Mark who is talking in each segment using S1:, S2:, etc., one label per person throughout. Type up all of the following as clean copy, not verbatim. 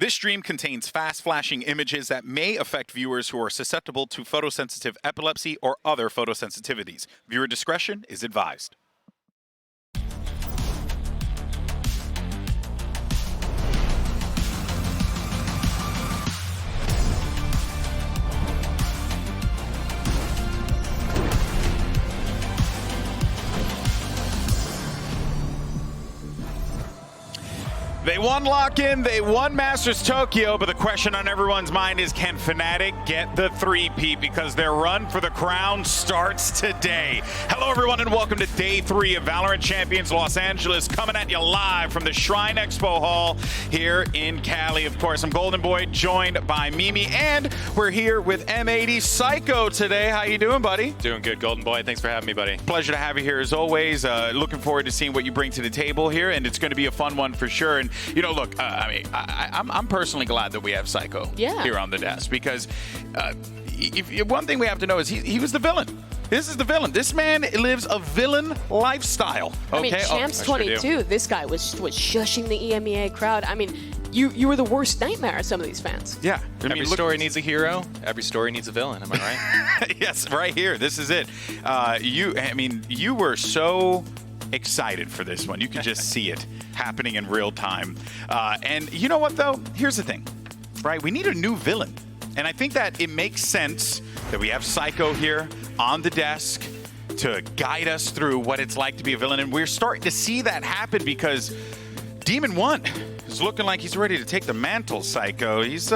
S1: This stream contains fast-flashing images that may affect viewers who are susceptible to photosensitive epilepsy or other photosensitivities. Viewer discretion is advised. They won Lock-In, they won Masters Tokyo, but the question on everyone's mind is, can Fnatic get the three-peat? Because their run for the crown starts today. Hello, everyone, and welcome to Day 3 of VALORANT Champions Los Angeles, coming at you live from the Shrine Expo Hall here in Cali. Of course, I'm Golden Boy, joined by Mimi, and we're here with M80 Psycho today. How you doing, buddy?
S2: Doing good, Golden Boy. Thanks for having me, buddy.
S1: Pleasure to have you here, as always. Looking forward to seeing what you bring to the table here, and it's going to be a fun one for sure. And you know, look, I'm personally glad that we have Psycho here on the desk, because one thing we have to know is he was the villain. This is the villain. This man lives a villain lifestyle. Okay?
S3: I mean, Champs 22, this guy was shushing the EMEA crowd. I mean, you were the worst nightmare of some of these fans.
S1: Yeah.
S2: Every story needs a hero. Every story needs a villain. Am I right?
S1: Yes, right here. This is it. You were so excited for this one. You could just see it happening in real time. And you know what, though? Here's the thing, right? We need a new villain. And I think that it makes sense that we have Psycho here on the desk to guide us through what it's like to be a villain. And we're starting to see that happen, because Demon 1 is looking like he's ready to take the mantle, Psycho. He's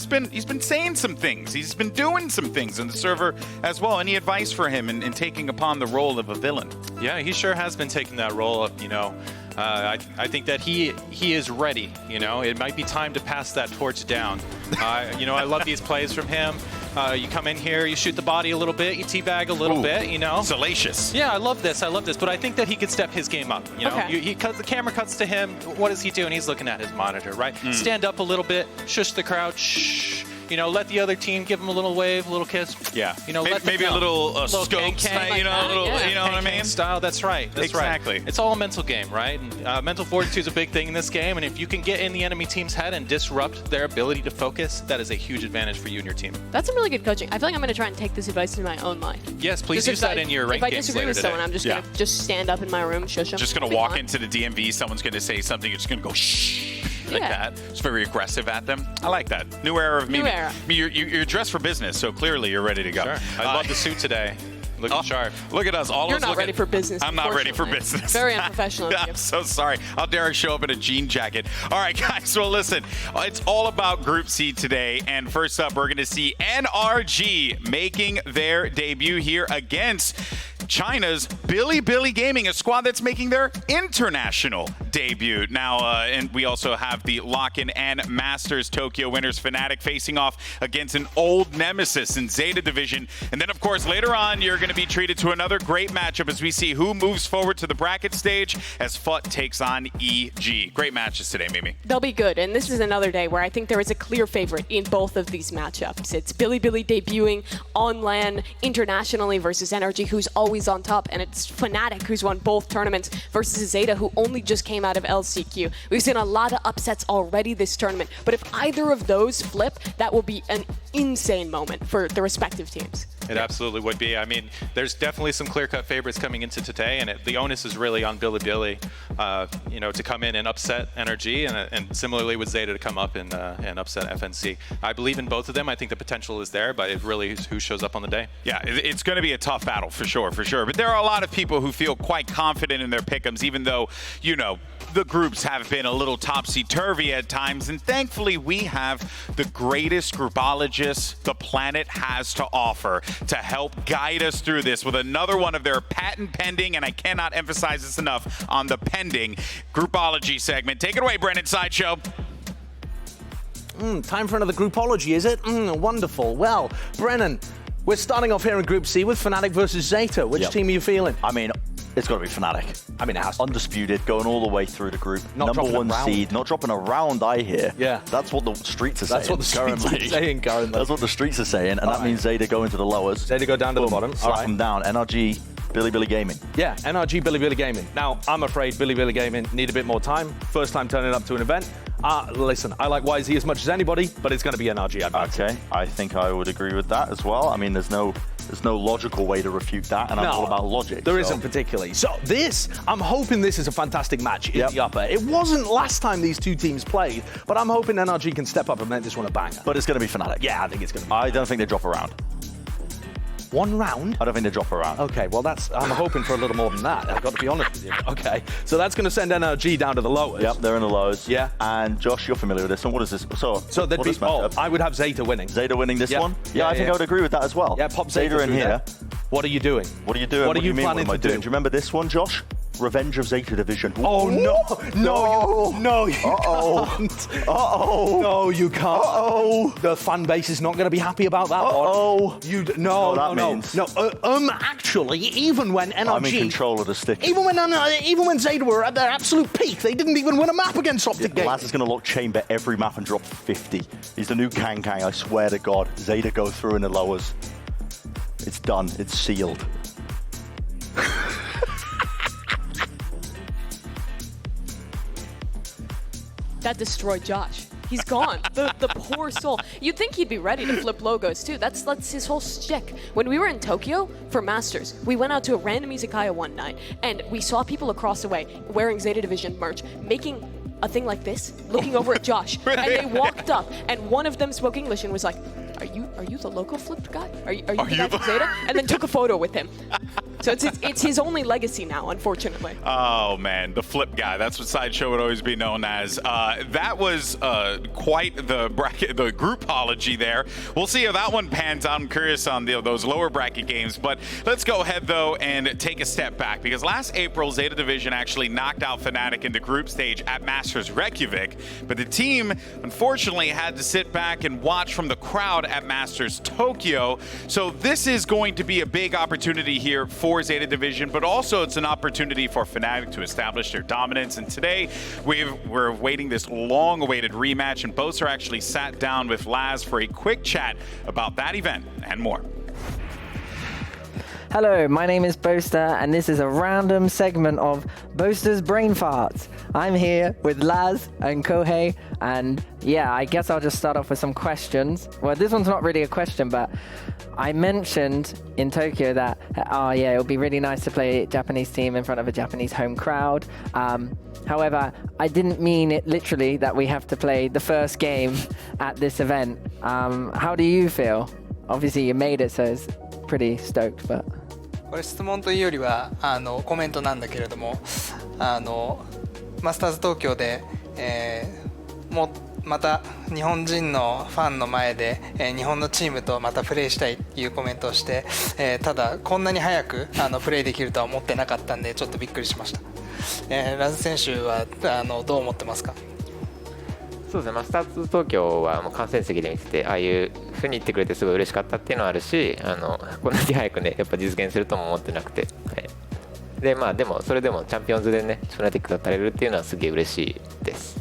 S1: been saying some things. He's been doing some things in the server as well. Any advice for him in taking upon the role of a villain?
S2: Yeah, he sure has been taking that role up, you know. I think that he is ready, you know. It might be time to pass that torch down. You know, I love these plays from him. You come in here, you shoot the body a little bit, you teabag a little bit, you know.
S1: Salacious.
S2: Yeah, I love this. But I think that he could step his game up, you know.
S3: Okay.
S2: The camera cuts to him. What is he doing? He's looking at his monitor, right? Stand up a little bit, shush the crowd, shh. You know, let the other team give him a little wave, a little kiss.
S1: Yeah.
S2: You know,
S1: maybe a little scope style, you know, you know what I mean?
S2: Style, that's right. That's
S1: exactly.
S2: Right. It's all a mental game, right? And mental fortitude is a big thing in this game, and if you can get in the enemy team's head and disrupt their ability to focus, that is a huge advantage for you and your team.
S3: That's some really good coaching. I feel like I'm going to try and take this advice in my own mind.
S2: Yes, please use that in your ranked games later today.
S3: If I disagree with someone, I'm just going to just stand up in my room, shush them.
S1: Just going to walk into the DMV, someone's going to say something, you're just going to go shh. Like that. It's very aggressive at them. I like that. New era of Mimi.
S3: New era.
S1: I mean, you're dressed for business, so clearly you're ready to go.
S2: Sure. I love the suit today. Looking sharp.
S1: Look at us.
S3: You're not ready for business.
S1: I'm not ready for business.
S3: Very unprofessional.
S1: I'm so sorry. How dare I show up in a jean jacket? All right, guys. Well, listen. It's all about Group C today. And first up, we're going to see NRG making their debut here against China's Bilibili Gaming, a squad that's making their international debut. Now, and we also have the Lock-In and Masters Tokyo winners, Fnatic, facing off against an old nemesis in Zeta Division. And then, of course, later on, you're going to be treated to another great matchup as we see who moves forward to the bracket stage as FUT takes on EG. Great matches today, Mimi.
S3: They'll be good, and this is another day where I think there is a clear favorite in both of these matchups. It's Bilibili debuting on LAN internationally versus NRG, who's always on top, and it's Fnatic, who's won both tournaments, versus Zeta, who only just came out of LCQ. We've seen a lot of upsets already this tournament, but if either of those flip, that will be an insane moment for the respective teams.
S2: It absolutely would be. I mean, there's definitely some clear-cut favorites coming into today, and the onus is really on Bilibili, you know, to come in and upset NRG, and similarly with Zeta to come up and upset FNC. I believe in both of them. I think the potential is there, but it really is who shows up on the day.
S1: Yeah, it's going to be a tough battle for sure. But there are a lot of people who feel quite confident in their pick'ems, even though, you know, the groups have been a little topsy-turvy at times, and thankfully we have the greatest groupologists the planet has to offer to help guide us through this with another one of their patent-pending, and I cannot emphasize this enough, on the pending groupology segment. Take it away, Brennan Sideshow.
S4: Time for another groupology, is it? Wonderful. Well, Brennan, we're starting off here in Group C with Fnatic versus Zeta. Which team are you feeling?
S5: I mean, it's got to be Fnatic.
S4: I mean, it has to.
S5: Undisputed, going all the way through the group.
S4: Not
S5: Number one
S4: dropping a
S5: seed, not dropping a round, I hear.
S4: Yeah.
S5: That's what the streets are saying.
S4: That's what the streets are saying currently.
S5: That's what the streets are saying, and that means Zeta go into the lowers.
S4: Zeta go down to the bottom.
S5: Slap them down. NRG Bilibili Gaming.
S4: Yeah, NRG Bilibili Gaming. Now, I'm afraid Bilibili Gaming need a bit more time. First time turning up to an event. Listen, I like YZ as much as anybody, but it's going to be NRG.
S5: Okay, I think I would agree with that as well. I mean, there's no logical way to refute that, and I'm all about logic.
S4: There isn't particularly. So I'm hoping this is a fantastic match in the upper. It wasn't last time these two teams played, but I'm hoping NRG can step up and make this one a banger.
S5: But it's going to be Fnatic.
S4: Yeah, I think it's going to be.
S5: I don't think they drop a round.
S4: One round?
S5: I don't think they drop a round.
S4: Okay, well I'm hoping for a little more than that. I've got to be honest with you. Okay, so that's going to send NRG down to the lowest.
S5: Yep, they're in the lows.
S4: Yeah.
S5: And Josh, you're familiar with this one. What is this?
S4: So they'd be. I would have Zeta winning.
S5: Zeta winning this one?
S4: Yeah,
S5: I think I would agree with that as well.
S4: Yeah, pop Zeta
S5: in here.
S4: What are you doing?
S5: What are you doing?
S4: What are you planning to do?
S5: Do you remember this one, Josh? Revenge of Zeta Division.
S4: Oh, no, you can't. No, you can't. The fan base is not going to be happy about that one. Actually, even when NRG...
S5: I'm in control of the stick.
S4: Even when Zeta were at their absolute peak, they didn't even win a map against Optic Games.
S5: Laz is going to lock chamber every map and drop 50. He's the new Kang, I swear to God. Zeta go through in the lowers. It's done. It's sealed.
S3: That destroyed Josh. He's gone. The poor soul. You'd think he'd be ready to flip logos too. That's his whole shtick. When we were in Tokyo for Masters, we went out to a random izakaya one night, and we saw people across the way wearing Zeta Division merch, making a thing like this, looking over at Josh. And they walked up, and one of them spoke English and was like, Are you the logo flip guy? Are you the guy from Zeta? And then took a photo with him. So it's his only legacy now, unfortunately.
S1: Oh man, the flip guy. That's what Sideshow would always be known as. That was quite the groupology there. We'll see how that one pans out. I'm curious on those lower bracket games. But let's go ahead though and take a step back, because last April Zeta Division actually knocked out Fnatic in the group stage at Masters Reykjavik. But the team unfortunately had to sit back and watch from the crowd at Masters Tokyo. So this is going to be a big opportunity here for Zeta Division, but also it's an opportunity for Fnatic to establish their dominance. And today we're awaiting this long-awaited rematch, and both are actually sat down with Laz for a quick chat about that event and more.
S6: Hello, my name is Boaster, and this is a random segment of Boaster's Brain Farts. I'm here with Laz and Kohei, and yeah, I guess I'll just start off with some questions. Well, this one's not really a question, but I mentioned in Tokyo that, it would be really nice to play a Japanese team in front of a Japanese home crowd. However, I didn't mean it literally that we have to play the first game at this event. How do you feel? Obviously, you made it, so it's pretty stoked, but...
S7: これ質問というよりはコメントなんだけれども、マスターズ東京で、また日本人のファンの前で、日本のチームとまたプレーしたいというコメントをして、ただこんなに早くプレーできるとは思ってなかったんでちょっとびっくりしました。ラズ選手はどう思ってますか？
S8: そうですね、マスターズ東京はもう観戦席で見てて、ああいう風に言ってくれてすごい嬉しかったっていうのはあるし、こんなに早くねやっぱ実現するとも思ってなくて、はい、でまあでもそれでもチャンピオンズでねフナティックが当たれるっていうのはすげえ嬉しいです。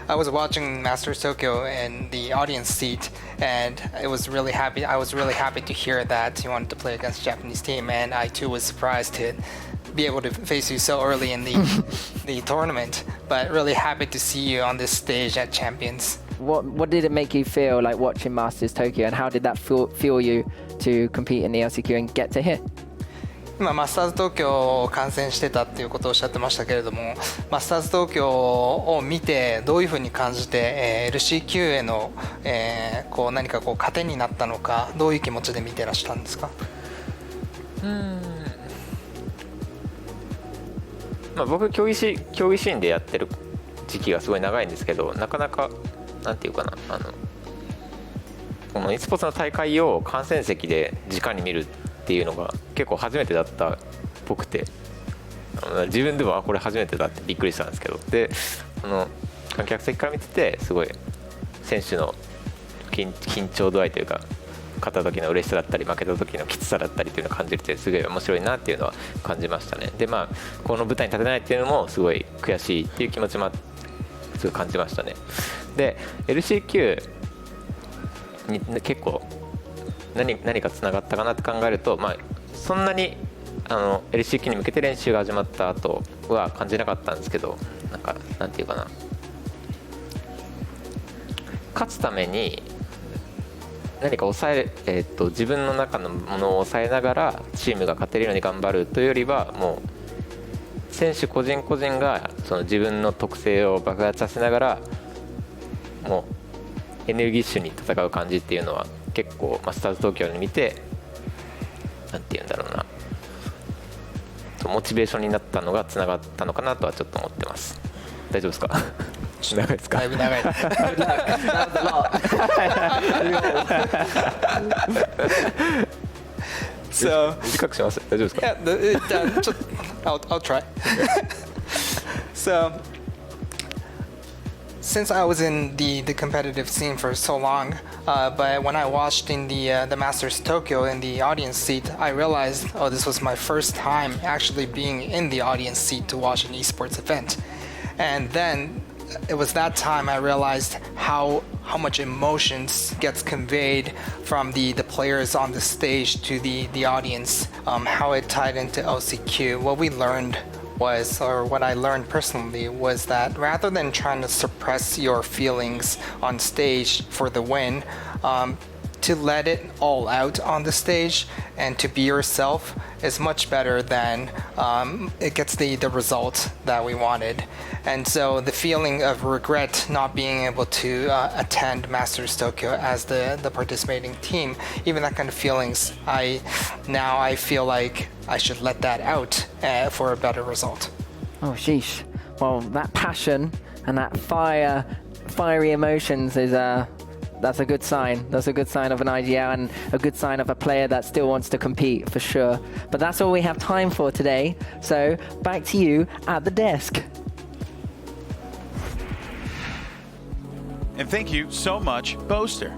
S7: I was watching Masters Tokyo in the audience seat, and I was really happy to hear that you wanted to play against a Japanese team, and I too was surprised to be able to face you so early in the tournament, but really happy to see you on this stage at Champions.
S6: What did it make you feel like watching Masters Tokyo, and how did that fuel you to compete in the LCQ and get to here?
S7: 今マスターズ東京を観戦してたっていうことをおっしゃってましたけれども、マスターズ東京を見てどういうふうに感じて、LCQ への、何か糧になったのか、どういう気持ちで見てらしたんですか？
S8: 僕競技シーンでやってる時期がすごい長いんですけど、なかなかなんていうかな、この e スポーツの大会を観戦席で直に見るっていうのが結構初めてだったっぽくて、自分でもこれ初めてだってびっくりしたんですけど、で観客席から見ててすごい選手の緊張度合いというか、勝った時の嬉しさだったり負けた時のきつさだったりっていうのを感じるってすごい面白いなっていうのは感じましたね。でこの舞台に立てないっていうのもすごい悔しいっていう気持ちもすごい感じましたね。で LCQ に結構何かつながったかなって考えると、そんなに LCQ に向けて練習が始まった後は感じなかったんですけど、なんていうかな、勝つために何か自分の中のものを抑えながらチームが勝てるように頑張るというよりは、もう選手個人個人がその自分の特性を爆発させながらもうエネルギッシュに戦う感じっていうのは結構マスターズ東京で見て、なんていうんだろうな、モチベーションになったのがつながったのかなとはちょっと思ってます。大丈夫ですか？長いですか？
S7: だいぶ長い。So
S8: 短くします。大丈夫ですか？
S7: I'll try. So since I was in the competitive scene for so long, but when I watched in the Masters Tokyo in the audience seat, I realized, oh, this was my first time actually being in the audience seat to watch an esports event. And then it was that time I realized how much emotions gets conveyed from the players on the stage to the audience, how it tied into LCQ. What we learned was, or what I learned personally, was that rather than trying to suppress your feelings on stage for the win, to let it all out on the stage and to be yourself is much better than it gets the result that we wanted. And so the feeling of regret not being able to attend Masters Tokyo as the participating team, even that kind of feelings, I feel like I should let that out for a better result.
S6: Oh, sheesh. Well, that passion and that fiery emotions is that's a good sign. That's a good sign of an IGL and a good sign of a player that still wants to compete, for sure. But that's all we have time for today. So back to you at the desk.
S1: And thank you so much, Boaster.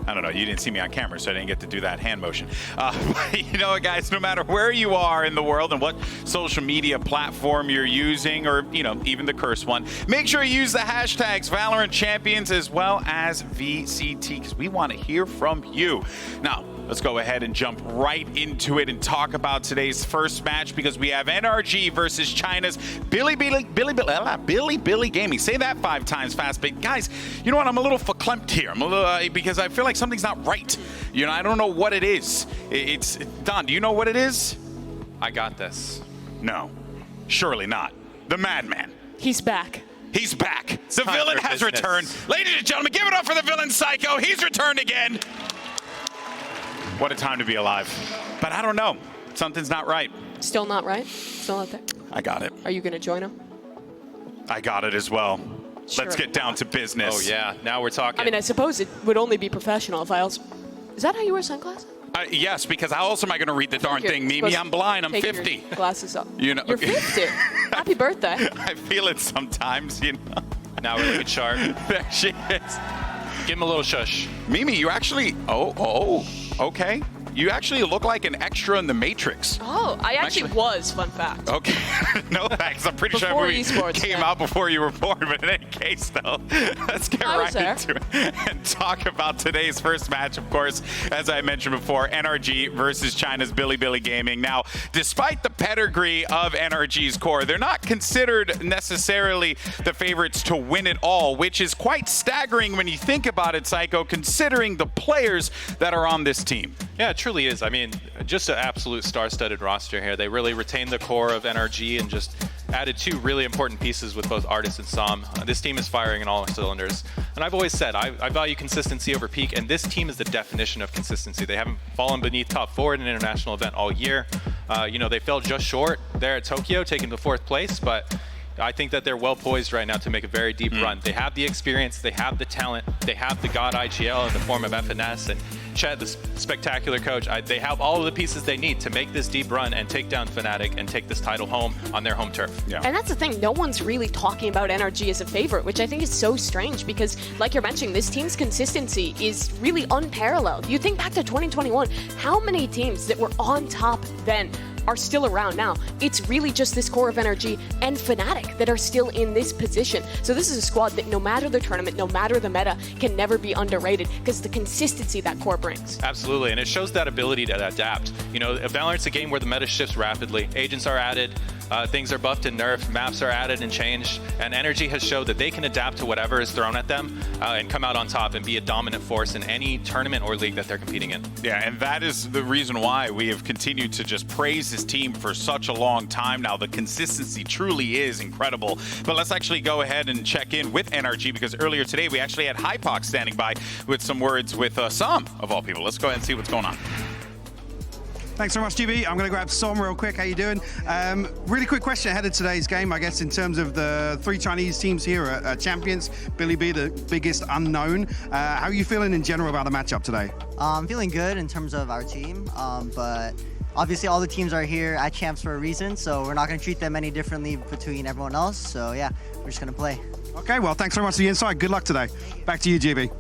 S1: I don't know, you didn't see me on camera, so I didn't get to do that hand motion. But you know what, guys, no matter where you are in the world and what social media platform you're using, or, you know, even the curse one, make sure you use the hashtags VALORANT Champions as well as VCT, because we want to hear from you. Now, let's go ahead and jump right into it and talk about today's first match, because we have NRG versus China's Bilibili Gaming. Say that 5 times fast, but guys, you know what? I'm a little verklempt here. I'm a little because I feel like something's not right. You know, I don't know what it is. It's Don. Do you know what it is?
S2: I got this.
S1: No, surely not. The Madman.
S3: He's back.
S1: He's back. The
S2: Time
S1: villain
S2: for
S1: has
S2: business.
S1: returned. Ladies and gentlemen, give it up for the villain Psycho. He's returned again. What a time to be alive. But I don't know. Something's not right.
S3: Still not right? Still not there?
S1: I got it.
S3: Are you going to join him?
S1: I got it as well.
S3: Sure.
S1: Let's get down to business.
S2: Oh yeah, now we're talking.
S3: I mean, I suppose it would only be professional if I also... Is that how you wear sunglasses?
S1: Yes, because how else am I going to read the darn
S3: You're
S1: thing, Mimi?
S3: supposed to
S1: I'm blind. I'm
S3: take
S1: 50.
S3: your glasses off.
S1: You know,
S3: You're 50. Happy birthday.
S1: I feel it sometimes, you know.
S2: Now we're looking sharp.
S1: There she is.
S2: Give him a little shush.
S1: Mimi, you actually... Oh, okay. You actually look like an extra in The Matrix.
S3: Oh, I actually was, fun fact.
S1: Okay. No thanks. I'm pretty sure
S3: Before
S1: that movie
S3: esports,
S1: came
S3: yeah.
S1: out before you were born, but in any case, though, let's get
S3: I
S1: right
S3: was there.
S1: into it and talk about today's first match, of course, as I mentioned before, NRG versus China's Bilibili Gaming. Now, despite the pedigree of NRG's core, they're not considered necessarily the favorites to win it all, which is quite staggering when you think about it, Psycho, considering the players that are on this team.
S2: Yeah, it truly is. I mean, just an absolute star-studded roster here. They really retained the core of NRG and just added 2 really important pieces with both Artis and Som. This team is firing in all cylinders. And I've always said, I value consistency over peak, and this team is the definition of consistency. They haven't fallen beneath top 4 in an international event all year. You know, they fell just short there at Tokyo, taking the 4th place, but I think that they're well poised right now to make a very deep run. They have the experience, they have the talent, they have the god IGL in the form of FNS, and Chet, the spectacular coach. They have all of the pieces they need to make this deep run and take down Fnatic and take this title home on their home turf.
S1: Yeah.
S3: And that's the thing, no one's really talking about NRG as a favorite, which I think is so strange because, like you're mentioning, this team's consistency is really unparalleled. You think back to 2021, how many teams that were on top then are still around now. It's really just this core of NRG and Fnatic that are still in this position. So this is a squad that no matter the tournament, no matter the meta, can never be underrated because the consistency that core brings.
S2: Absolutely, and it shows that ability to adapt. You know, Valorant's a game where the meta shifts rapidly. Agents are added, things are buffed and nerfed, maps are added and changed, and NRG has showed that they can adapt to whatever is thrown at them and come out on top and be a dominant force in any tournament or league that they're competing in.
S1: Yeah, and that is the reason why we have continued to just praise this team for such a long time now. The consistency truly is incredible. But let's actually go ahead and check in with NRG, because earlier today we actually had Hypox standing by with some words with Sam, of all people. Let's go ahead and see what's going on.
S9: Thanks so much, GB. I'm going to grab Som real quick. How you doing? Really quick question ahead of today's game, I guess, in terms of the 3 Chinese teams here at Champions. Bilibili, the biggest unknown. How are you feeling in general about the matchup today?
S10: I'm feeling good in terms of our team, but obviously all the teams are here at Champs for a reason, so we're not going to treat them any differently between everyone else. So yeah, we're just going to play.
S9: Okay, well, thanks very much for the insight. Good luck today. Back to you, GB.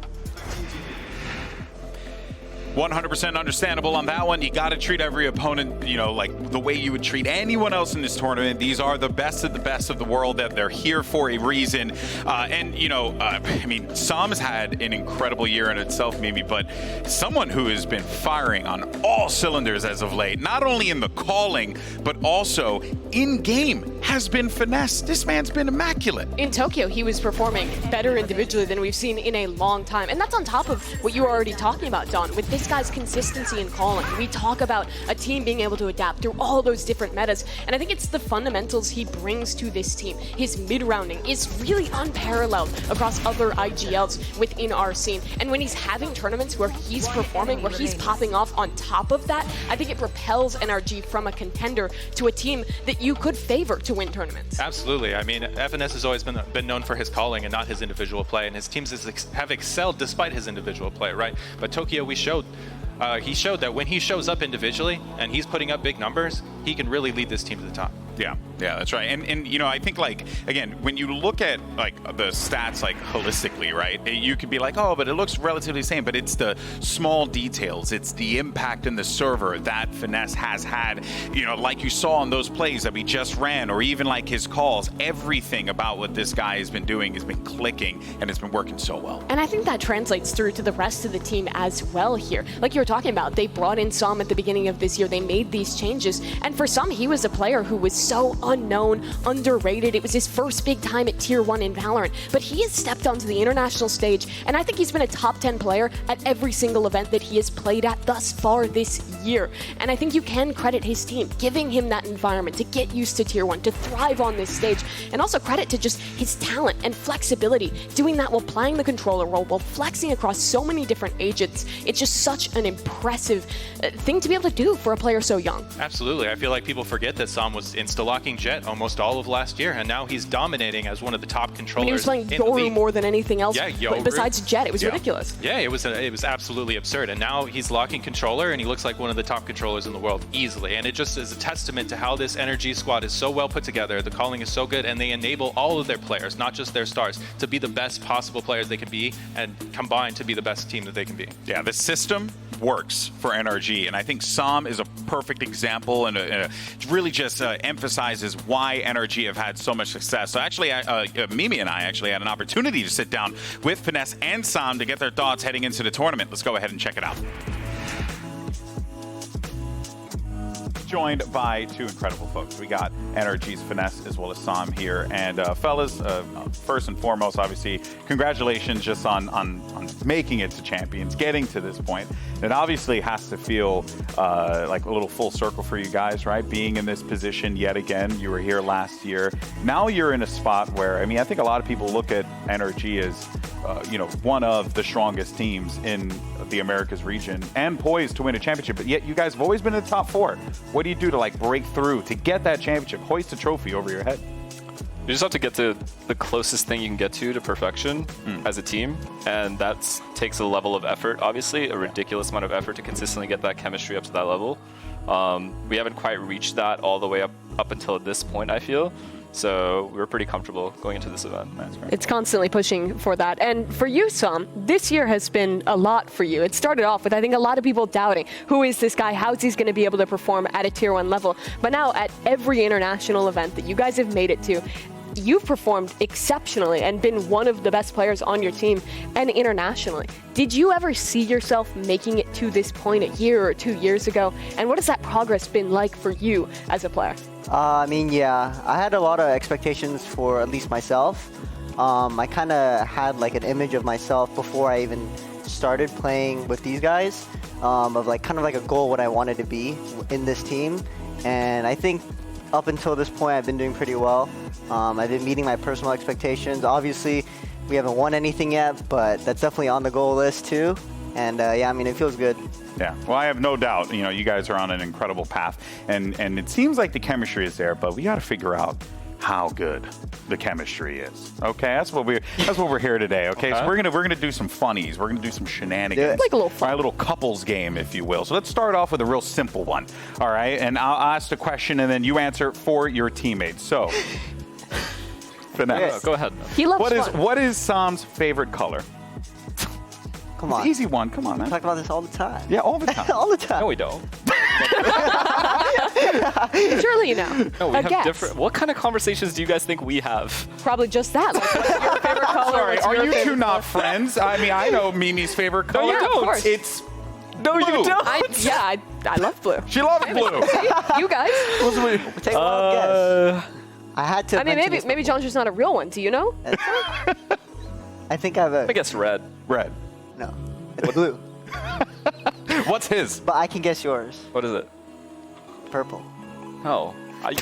S1: 100% understandable on that one. You got to treat every opponent, you know, like the way you would treat anyone else in this tournament. These are the best of the world, that they're here for a reason. And, you know, I mean, Sam's had an incredible year in itself, Mimi, but someone who has been firing on all cylinders as of late, not only in the calling, but also in-game, has been finesse. This man's been immaculate.
S3: In Tokyo, he was performing better individually than we've seen in a long time. And that's on top of what you were already talking about, Don, with this guy's consistency in calling. We talk about a team being able to adapt through all those different metas, and I think it's the fundamentals he brings to this team. His mid-rounding is really unparalleled across other IGLs within our scene, and when he's having tournaments where he's performing, where he's popping off on top of that, I think it propels NRG from a contender to a team that you could favor to win tournaments.
S2: Absolutely. I mean, FNS has always been known for his calling and not his individual play, and his teams have excelled despite his individual play, right? But Tokyo, he showed that when he shows up individually and he's putting up big numbers, he can really lead this team to the top.
S1: Yeah, that's right. And you know, I think, like, again, when you look at like the stats like holistically, right, you could be like, oh, but it looks relatively the same, but it's the small details, it's the impact in the server that Finesse has had, you know, like you saw on those plays that we just ran, or even like his calls. Everything about what this guy has been doing has been clicking, and it's been working so well.
S3: And I think that translates through to the rest of the team as well here. Like you were talking about, they brought in Som at the beginning of this year, they made these changes, and for some, he was a player who was so unknown, underrated. It was his first big time at Tier 1 in Valorant, but he has stepped onto the international stage, and I think he's been a top 10 player at every single event that he has played at thus far this year. And I think you can credit his team, giving him that environment to get used to Tier 1, to thrive on this stage, and also credit to just his talent and flexibility, doing that while playing the controller role, while flexing across so many different agents. It's just such an impressive thing to be able to do for a player so young.
S2: Absolutely. I feel like people forget that Sam was insta-locking Jet almost all of last year, and now he's dominating as one of the top controllers.
S3: He was playing Yoru more than anything else,
S2: Yoru.
S3: Besides Jet. It was ridiculous.
S2: Yeah, it was absolutely absurd, and now he's locking controller, and he looks like one of the top controllers in the world easily, and it just is a testament to how this NRG squad is so well put together. The calling is so good, and they enable all of their players, not just their stars, to be the best possible players they can be, and combine to be the best team that they can be.
S1: Yeah, the system works for NRG, and I think Sam is a perfect example, and really just emphasizes why NRG have had so much success. So actually, Mimi and I actually had an opportunity to sit down with Finesse and Sam to get their thoughts heading into the tournament. Let's go ahead and check it out. Joined by two incredible folks. We got NRG's Finesse as well as Sam here. And fellas, first and foremost, obviously, congratulations just on making it to Champions, getting to this point. It obviously has to feel like a little full circle for you guys, right? Being in this position yet again. You were here last year. Now you're in a spot where, I mean, I think a lot of people look at NRG as you know, one of the strongest teams in the Americas region and poised to win a championship, but yet you guys have always been in the top 4. What do you do to like break through, to get that championship, hoist a trophy over your head?
S11: You just have to get to the closest thing you can get to perfection as a team, and that takes a level of effort, obviously, a ridiculous amount of effort to consistently get that chemistry up to that level. We haven't quite reached that all the way up until this point, I feel. So we were pretty comfortable going into this event.
S3: It's constantly pushing for that. And for you, Sam, this year has been a lot for you. It started off with, I think, a lot of people doubting, who is this guy? How's he going to be able to perform at a Tier 1 level? But now at every international event that you guys have made it to, you've performed exceptionally and been one of the best players on your team and internationally. Did you ever see yourself making it to this point a year or 2 years ago? And what has that progress been like for you as a player?
S10: I mean, yeah, I had a lot of expectations for at least myself. I kind of had like an image of myself before I even started playing with these guys, of like kind of like a goal what I wanted to be in this team. And I think up until this point, I've been doing pretty well. I've been meeting my personal expectations. Obviously, we haven't won anything yet, but that's definitely on the goal list too. And yeah, I mean, it feels good.
S1: Yeah, well, I have no doubt, you know, you guys are on an incredible path, and it seems like the chemistry is there, but we got to figure out how good the chemistry is. Okay, that's what we're here today. Okay, so we're gonna do some funnies, we're gonna do some shenanigans,
S3: like a little fun.
S1: A little couples game, if you will. So let's start off with a real simple one. All right, and I'll ask the question, and then you answer for your teammates. So, Finesse,
S11: go ahead.
S3: He loves fun.
S1: What is Sam's favorite color?
S10: Come on.
S1: Easy one. Come on,
S10: We
S1: man.
S10: talk about this all the time.
S1: Yeah, all the time.
S10: All the time.
S11: No, we don't.
S3: Surely you know.
S11: No, we
S3: A
S11: have
S3: guess.
S11: different. What kind of conversations do you guys think we have?
S3: Probably just that. Like, what's your favorite color?
S1: Sorry,
S3: What's
S1: are
S3: your
S1: you
S3: favorite
S1: two not friends? I mean, I know Mimi's favorite color.
S3: you don't. Of course.
S1: It's
S11: No,
S1: blue.
S11: you don't.
S3: I love blue.
S1: She loves blue.
S3: You guys?
S10: Take a wild guess. I had to.
S3: I mean,
S10: mention
S3: maybe John's just not a real one. Do you know?
S10: this. I think I have a.
S11: I guess red.
S1: Red.
S10: No, it's blue.
S1: What's his?
S10: But I can guess yours.
S11: What is it?
S10: Purple.
S11: Oh,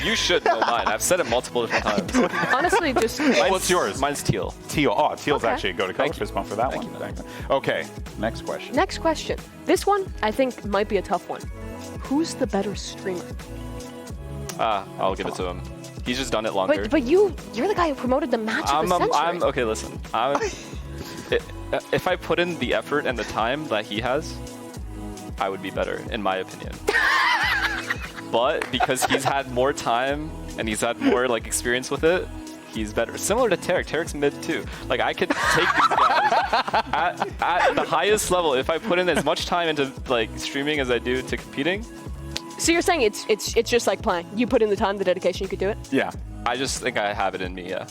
S11: you should know mine. I've said it multiple different times.
S3: Honestly, just
S1: What's yours?
S11: Mine's teal.
S1: Teal. Oh, teal's
S3: Okay.
S1: actually a go to color. Fist bump for that one. Thank you. Okay, next question.
S3: next question. This one I think might be a tough one. Who's the better streamer?
S11: I'll give it to him. He's just done it longer.
S3: But you're the guy who promoted the match of the century.
S11: Okay, listen. If I put in the effort and the time that he has, I would be better, in my opinion. But because he's had more time and he's had more like experience with it, he's better. Similar to Tarek. Tarek's mid too. Like I could take these guys at the highest level if I put in as much time into like streaming as I do to competing.
S3: So you're saying it's just like playing. You put in the time, the dedication, you could do it?
S1: Yeah.
S11: I just think I have it in me, yeah.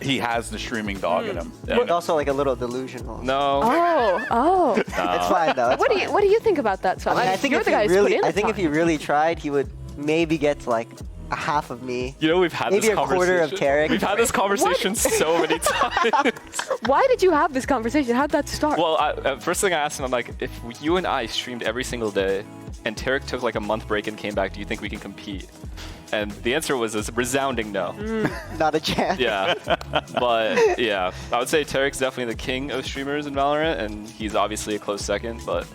S1: He has the streaming dog in him.
S11: Yeah.
S10: But also like a little delusional.
S11: No.
S3: Oh.
S10: It's fine though.
S3: What do you think about that, Sam?
S10: I mean, I think
S3: you're
S10: if
S3: the
S10: he
S3: guy who's put
S10: really,
S3: in the
S10: I think if
S3: time.
S10: he really tried, he would maybe get to like a half of me.
S11: You know, we've had
S10: Maybe
S11: this
S10: a
S11: conversation.
S10: quarter of Tarek.
S11: We've had this conversation so many times.
S3: Why did you have this conversation? How'd that start?
S11: Well, first thing I asked him, I'm like, if you and I streamed every single day, and Tarek took like a month break and came back, do you think we can compete? And the answer was a resounding no.
S10: Not a chance.
S11: Yeah, but yeah, I would say Tarek's definitely the king of streamers in Valorant, and he's obviously a close second, but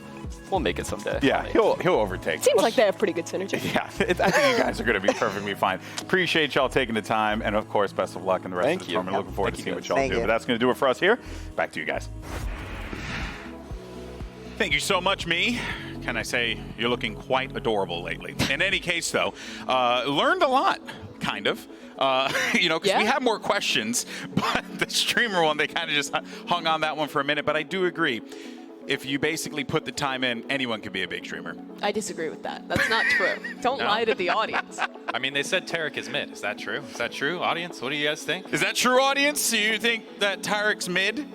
S11: we'll make it someday.
S1: Yeah, he'll overtake.
S3: Seems like they have pretty good synergy.
S1: Yeah, I think you guys are going to be perfectly fine. Appreciate y'all taking the time, and of course, best of luck in the rest of the tournament. Looking forward to seeing what y'all
S10: Thank
S1: do.
S10: you.
S1: But that's going to do it for us here. Back to you guys. Thank you so much, me. Can I say you're looking quite adorable lately? In any case, though, learned a lot, kind of. You know, because we had more questions, but the streamer one, they kind of just hung on that one for a minute. But I do agree. If you basically put the time in, anyone can be a big streamer.
S3: I disagree with that. That's not true. Don't lie to the audience.
S2: I mean, they said Tarek is mid. Is that true? Is that true, audience? What do you guys think?
S1: Is that true, audience? Do you think that Tarek's mid?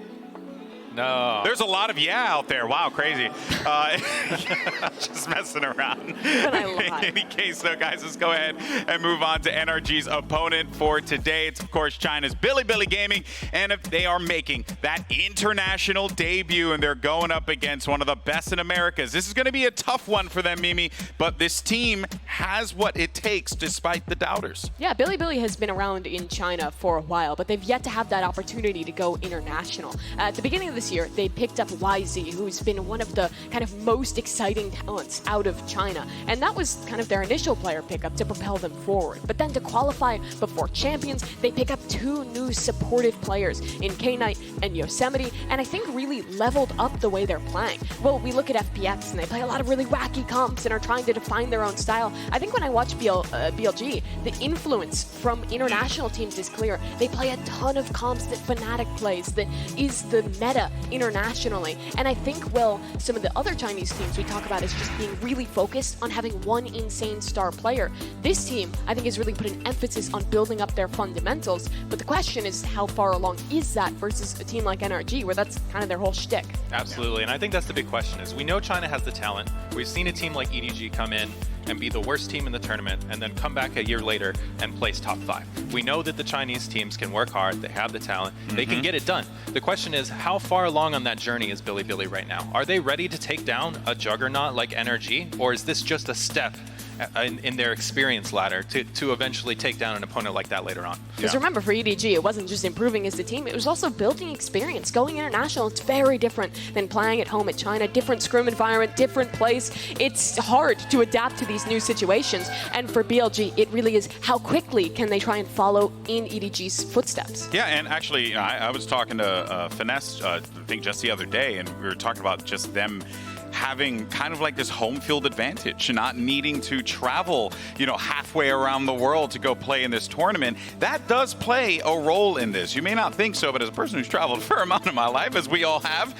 S2: No.
S1: There's a lot of out there. Wow, crazy. Just messing around.
S3: But I lie.
S1: In any case, though, guys, let's go ahead and move on to NRG's opponent for today. It's, of course, China's Bilibili Gaming, and if they are making that international debut, and they're going up against one of the best in Americas. This is going to be a tough one for them, Mimi, but this team has what it takes despite the doubters.
S3: Yeah, Bilibili has been around in China for a while, but they've yet to have that opportunity to go international. At the beginning of the this year, they picked up YZ, who's been one of the kind of most exciting talents out of China. And that was kind of their initial player pickup to propel them forward. But then to qualify before Champions, they pick up 2 new supportive players in K-Knight and Yosemite, and I think really leveled up the way they're playing. Well, we look at FPX and they play a lot of really wacky comps and are trying to define their own style. I think when I watch BLG, the influence from international teams is clear. They play a ton of comps that Fnatic plays, that is the meta internationally. And I think, well, some of the other Chinese teams we talk about as just being really focused on having one insane star player. This team, I think, has really put an emphasis on building up their fundamentals. But the question is, how far along is that versus a team like NRG, where that's kind of their whole shtick?
S2: Absolutely, and I think that's the big question is, we know China has the talent. We've seen a team like EDG come in and be the worst team in the tournament and then come back a year later and place top 5. We know that the Chinese teams can work hard, they have the talent, they can get it done. The question is, how far along on that journey is Bilibili right now? Are they ready to take down a juggernaut like NRG, or is this just a step in their experience ladder to eventually take down an opponent like that later on?
S3: Because remember, for EDG, it wasn't just improving as a team, it was also building experience. Going international, it's very different than playing at home at China. Different scrim environment, different place. It's hard to adapt to these new situations. And for BLG, it really is how quickly can they try and follow in EDG's footsteps.
S1: Yeah, and actually, I was talking to Finesse, I think just the other day, and we were talking about just them having kind of like this home field advantage, not needing to travel, halfway around the world to go play in this tournament. That does play a role in this. You may not think so, but as a person who's traveled a fair amount of my life, as we all have,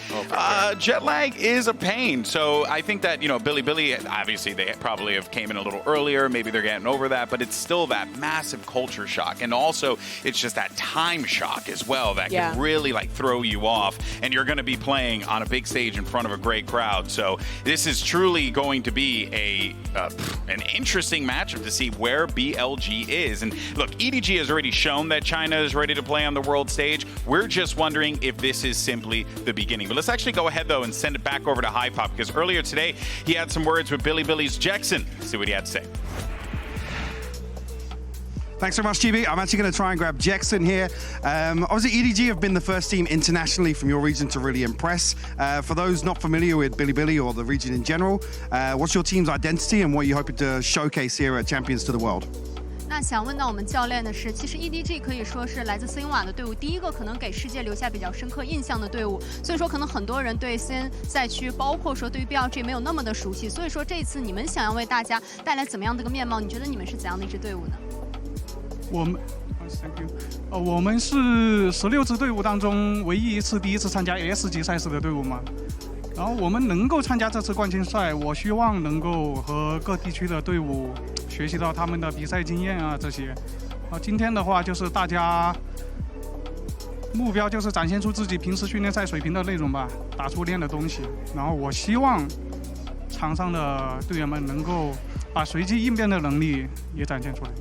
S1: jet lag is a pain. So I think that, Bilibili, obviously they probably have came in a little earlier, maybe they're getting over that, but it's still that massive culture shock. And also it's just that time shock as well that can really throw you off, and you're going to be playing on a big stage in front of a great crowd. So this is truly going to be an interesting matchup to see where BLG is. And look, EDG has already shown that China is ready to play on the world stage. We're just wondering if this is simply the beginning. But let's actually go ahead, though, and send it back over to HiPop, because earlier today he had some words with Bilibili's Jackson. See what he had to say.
S9: Thanks so much, GB. I'm actually going to try and grab Jackson here. Obviously, EDG have been the first team internationally from your region to really impress. For those not familiar with Bilibili or the region in general, what's your team's identity and what are you hoping to showcase here at Champions to the World?
S12: 那想问到我们教练的是，其实 EDG 可以说是来自森瓦的队伍，第一个可能给世界留下比较深刻印象的队伍，所以说可能很多人对森赛区，包括说对于 BLG 没有那么的熟悉，所以说这次你们想要为大家带来怎么样的一个面貌？你觉得你们是怎样的一支队伍呢？
S13: 我们是16支队伍当中唯一第一次参加 S 级赛事的队伍嘛。然后我们能够参加这次冠军赛，我希望能够和各地区的队伍学习到他们的比赛经验啊这些。今天的话就是大家目标就是展现出自己平时训练赛水平的内容吧，打出练的东西。然后我希望场上的队员们能够把随机应变的能力也展现出来。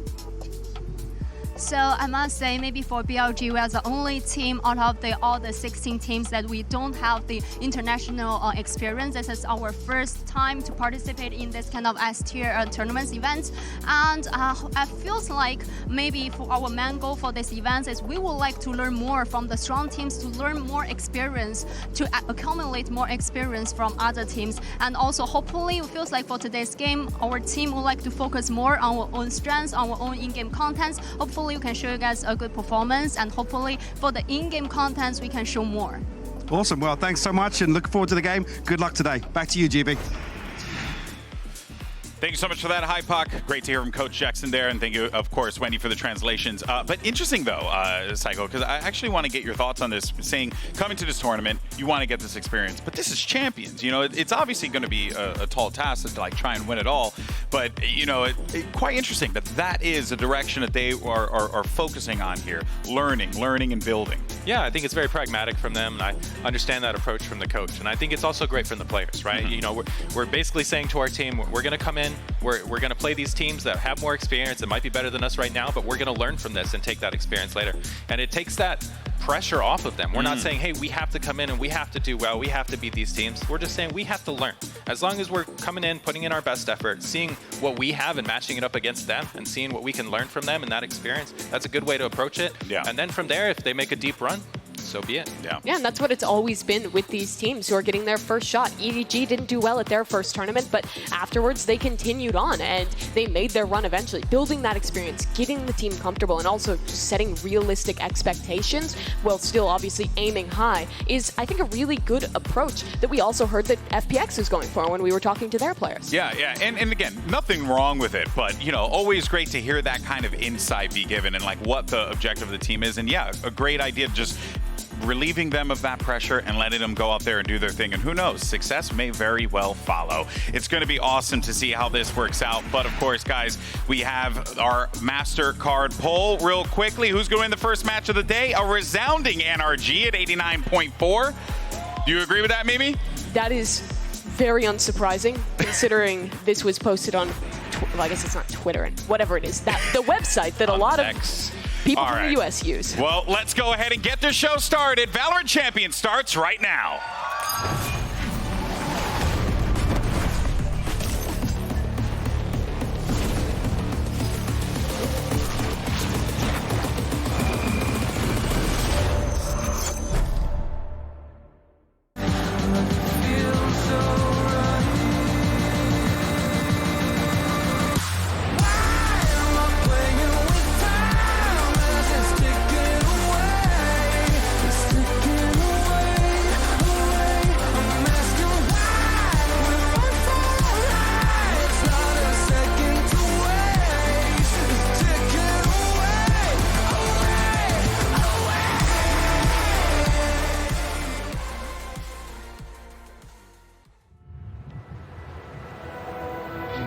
S12: So I must say, maybe for BLG, we are the only team out of all the 16 teams that we don't have the international experience. This is our first time to participate in this kind of S-tier tournaments event. And it feels like maybe for our main goal for this event is we would like to learn more from the strong teams, to learn more experience, to accumulate more experience from other teams. And also, hopefully, it feels like for today's game, our team would like to focus more on our own strengths, on our own in-game contents. Hopefully, we can show you guys a good performance, and hopefully for the in-game contents we can show more.
S9: Awesome. Well, thanks so much and looking forward to the game. Good luck today. Back to you, GB.
S1: Thank you so much for that, HiPop. Great to hear from Coach Jackson there, and thank you, of course, Wendy, for the translations. But interesting, though, Psycho, because I actually want to get your thoughts on this, saying, coming to this tournament, you want to get this experience, but this is Champions. It's obviously going to be a tall task to try and win it all, but, quite interesting that is the direction that they are focusing on here, learning and building.
S2: Yeah, I think it's very pragmatic from them, and I understand that approach from the coach, and I think it's also great from the players, right? We're basically saying to our team, we're going to come in, we're going to play these teams that have more experience, that might be better than us right now, but we're going to learn from this and take that experience later. And it takes that pressure off of them. We're not saying, hey, we have to come in and we have to do well, we have to beat these teams. We're just saying we have to learn. As long as we're coming in, putting in our best effort, seeing what we have and matching it up against them and seeing what we can learn from them and that experience, that's a good way to approach it.
S1: Yeah.
S2: And then from there, if they make a deep run, so be it.
S3: Yeah, and that's what it's always been with these teams who are getting their first shot. EDG didn't do well at their first tournament, but afterwards they continued on and they made their run eventually, building that experience, getting the team comfortable, and also just setting realistic expectations while still obviously aiming high is, I think, a really good approach that we also heard that FPX is going for when we were talking to their players.
S1: Yeah, and again, nothing wrong with it, but you know, always great to hear that kind of insight be given and like what the objective of the team is. And yeah, a great idea, just relieving them of that pressure and letting them go out there and do their thing. And who knows, success may very well follow. It's going to be awesome to see how this works out. But of course, guys, we have our MasterCard poll real quickly. Who's going to win the first match of the day? A resounding NRG at 89.4. Do you agree with that, Mimi?
S3: That is very unsurprising, considering this was posted on, well, I guess it's not Twitter and whatever it is, that the website that a lot of people from the US use.
S1: Well, let's go ahead and get the show started. VALORANT Champions starts right now.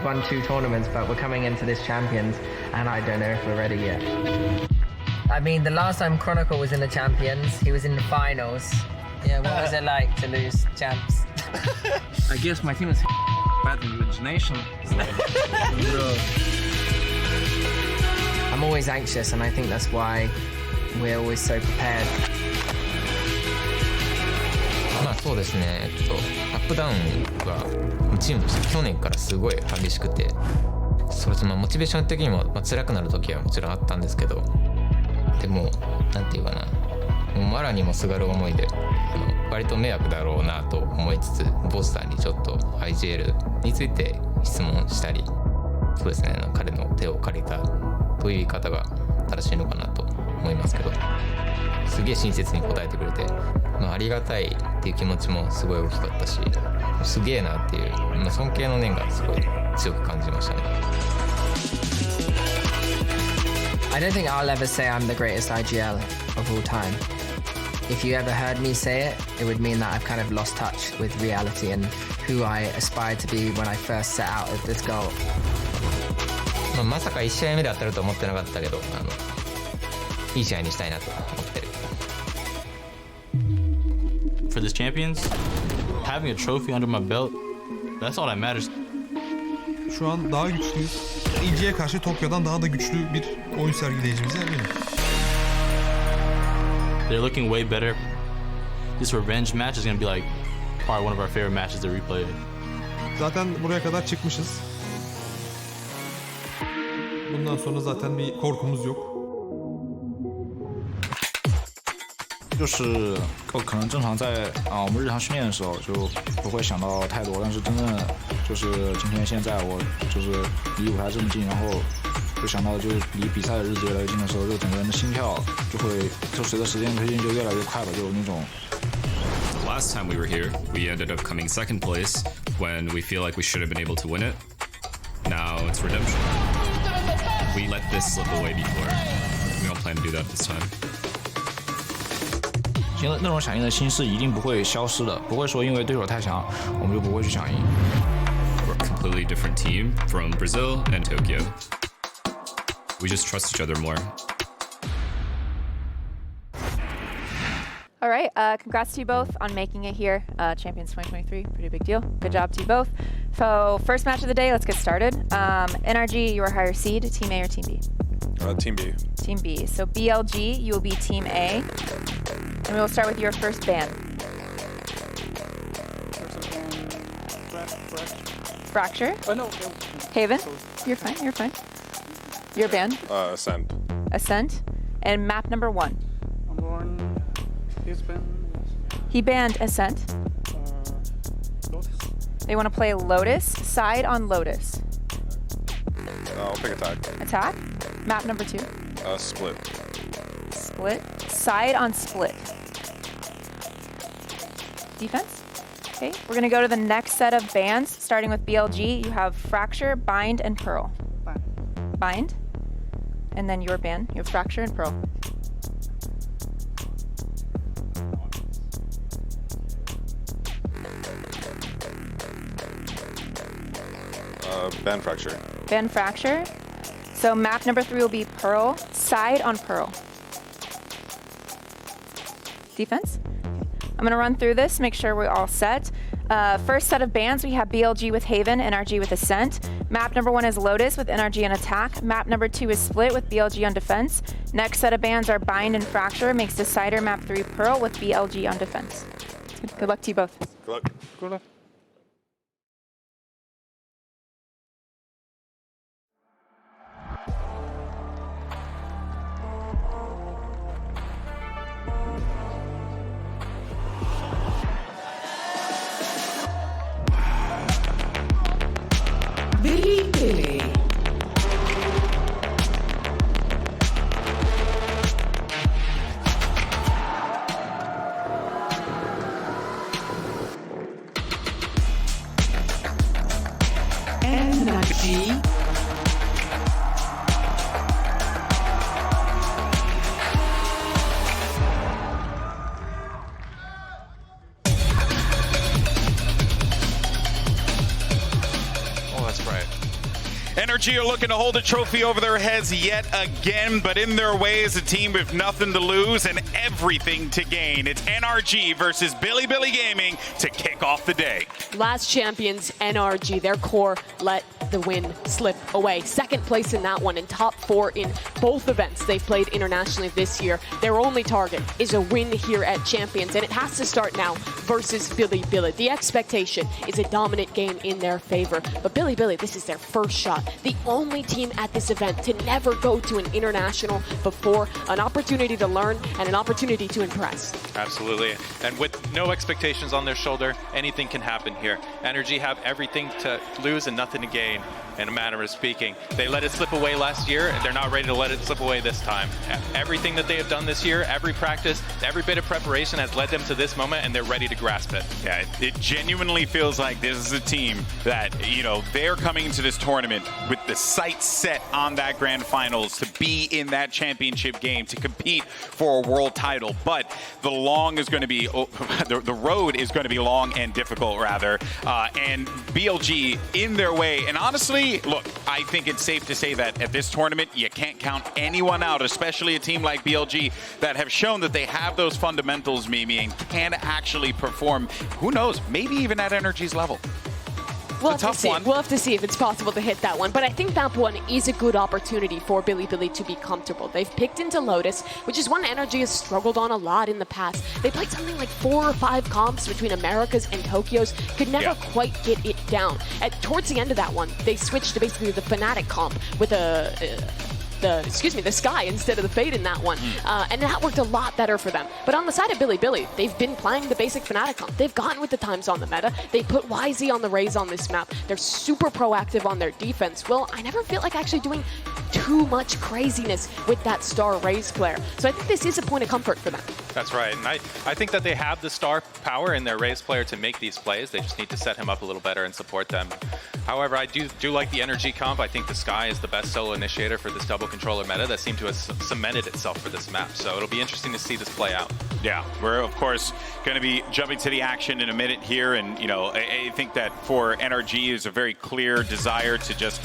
S6: Won 2 tournaments, but we're coming into this Champions, and I don't know if we're ready yet. I mean, the last time Chronicle was in the Champions, he was in the finals. Yeah, what was it like to lose champs?
S14: I guess my team is bad in elimination.
S6: I'm always anxious, and I think that's why we're always so prepared.
S8: まあそうですね、アップダウンはチームとして去年からすごい激しくて、そうですね、モチベーション的にも辛くなる時はもちろんあったんですけど、でもなんていうかな、もうマラにもすがる思いで、割と迷惑だろうなと思いつつ、ボスターにちょっと IGL について質問したり、そうですね、彼の手を借りたという言い方が正しいのかなと思いますけど、すげえ親切に答えてくれて、まあ、ありがたいっていう気持ちもすごい大きかったし、すげえなっていう、まあ、尊敬の念がすごい強く感じましたね。
S6: I don't think I'll ever say I'm the greatest IGL of all time. If you ever heard me say it, it would mean that I've kind of lost touch with reality and who I aspired to be when I first set out with this goal.
S8: まさか1試合目で当たると思ってなかったけど、いい試合にしたいなと思ってる。
S14: For this Champions, having a trophy under my belt, that's all that matters.
S15: Şu an daha güçlüyüz. EG'ye karşı Tokyo'dan daha da güçlü bir oyun sergileyeceğimize eminim.
S14: They're looking way better. This revenge match is going to be like probably one of our favorite matches to replay.
S15: Zaten buraya kadar çıkmışız. Bundan sonra zaten bir korkumuz yok.
S16: 就是可能正常在我们日常训练的时候就不会想到太多，但是真正就是今天现在我就是离舞台这么近，然后就想到就是离比赛的日子越来越近的时候，就整个人的心跳就会就随着时间推进就越来越快吧，就有那种。
S17: Last time we were here, we ended up coming second place when we feel like we should have been able to win it. Now it's redemption. We let this slip away before. We don't plan to do that this time.
S16: 其实那种响应的心是一定不会消失的，不会说因为对手太强，我们就不会去响应。
S17: We're a completely different team from Brazil and Tokyo. We just trust each other more.
S18: All right, congrats to you both on making it here. Champions 2023, pretty big deal. Good job to you both. So first match of the day, let's get started. NRG, you are higher seed, Team A or Team B?
S19: Team B.
S18: Team B. So BLG, you will be Team A. And we will start with your first ban. Fracture?
S19: Oh, no.
S18: Haven? You're fine, you're fine. Your ban?
S19: Ascent.
S18: Ascent. And map number 1.
S13: Number 1.
S18: He banned Ascent. They want to play Lotus, side on Lotus.
S19: I'll pick attack.
S18: Attack. Map number 2.
S19: Split.
S18: Split. Side on split. Defense. Okay, we're going to go to the next set of bans, starting with BLG. You have Fracture, Bind, and Pearl. Bind. And then your ban. You have Fracture and Pearl.
S19: Ban Fracture.
S18: Ban Fracture. So map number 3 will be Pearl, side on Pearl. Defense. I'm gonna run through this, make sure we're all set. First set of bans, we have BLG with Haven, NRG with Ascent. Map number 1 is Lotus with NRG and Attack. Map number 2 is Split with BLG on Defense. Next set of bans are Bind and Fracture, makes Decider map 3 Pearl with BLG on Defense. Good luck to you both.
S19: Good luck.
S2: Good luck.
S20: Bilibili. NRG.
S1: NRG are looking to hold a trophy over their heads yet again, but in their way is a team with nothing to lose and everything to gain. It's NRG versus Bilibili Gaming to kick off the day.
S3: Last champions, NRG, their core let the win slip away. Second place in that one and top 4 in both events they've played internationally this year. Their only target is a win here at Champions, and it has to start now versus Bilibili. The expectation is a dominant game in their favor, but Bilibili, this is their first shot. The only team at this event to never go to an international before, an opportunity to learn and an opportunity to impress.
S2: Absolutely, and with no expectations on their shoulder, anything can happen here. NRG have everything to lose and nothing to gain, in a manner of speaking. They let it slip away last year, and they're not ready to let it slip away this time. Everything that they have done this year, every practice, every bit of preparation has led them to this moment, and they're ready to grasp it.
S1: Yeah, it genuinely feels like this is a team that, you know, they're coming into this tournament with the sights set on that grand finals to be in that championship game, to compete for a world title. But the long is going to be, the road is going to be long and difficult, rather. And BLG in their way. And honestly, look, I think it's safe to say that at this tournament, you can't count anyone out, especially a team like BLG that have shown that they have those fundamentals, Mimi, and can actually perform, who knows, maybe even at NRG's level.
S3: We'll have to see if it's possible to hit that one. But I think that one is a good opportunity for Bilibili to be comfortable. They've picked into Lotus, which is one NRG has struggled on a lot in the past. They played something like 4 or 5 comps between Americas and Tokyo's, could never quite get it down. Towards the end of that one, they switched to basically the Fnatic comp with the Sky instead of the Fade in that one. And that worked a lot better for them. But on the side of Bilibili, they've been playing the basic Fnatic comp. They've gotten with the times on the meta. They put YZ on the Raze on this map. They're super proactive on their defense. Well, I never feel like actually doing too much craziness with that star Raze player. So I think this is a point of comfort for them.
S2: That's right, and I think that they have the star power in their Raze player to make these plays. They just need to set him up a little better and support them. However, I do like the NRG comp. I think the Sky is the best solo initiator for this double controller meta that seemed to have cemented itself for this map. So it'll be interesting to see this play out.
S1: Yeah, we're of course going to be jumping to the action in a minute here, and you know, I think that for NRG is a very clear desire to just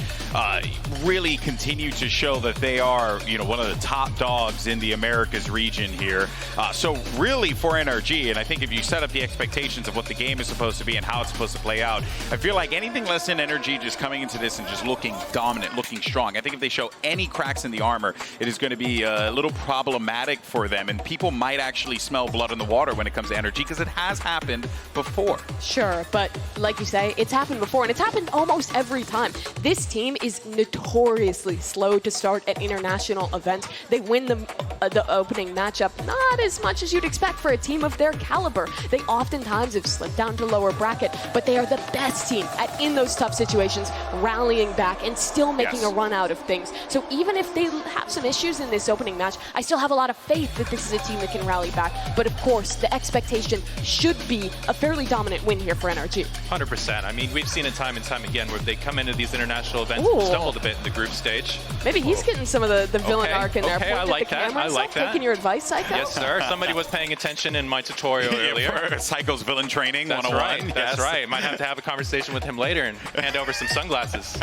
S1: really continue to show that they are, you know, one of the top dogs in the Americas region here. So really for NRG, and I think if you set up the expectations of what the game is supposed to be and how it's supposed to play out, I feel like anything less than NRG just coming into this and just looking dominant, looking strong. I think if they show any cracks in the armor, it is going to be a little problematic for them, and people might actually smell blood in the water when it comes to NRG, because it has happened before.
S3: Sure, but like you say, it's happened before, and it's happened almost every time. This team is notoriously slow to start at international events. They win them the opening matchup, not as much as you'd expect for a team of their caliber. They oftentimes have slipped down to lower bracket, but they are the best team at, in those tough situations, rallying back and still making a run out of things. So even if they have some issues in this opening match, I still have a lot of faith that this is a team that can rally back. But of course, the expectation should be a fairly dominant win here for NRG.
S2: 100%. I mean, we've seen it time and time again where they come into these international events and stumbled a bit in the group stage.
S3: Maybe he's getting some of the villain arc in there.
S2: Okay, I like that. I like that.
S3: Taking your advice, Psycho?
S2: Yes, sir. Somebody was paying attention in my tutorial earlier.
S1: Psycho's villain training
S2: That's
S1: 101.
S2: Right. That's right. Might have to have a conversation with him later and hand over some sunglasses.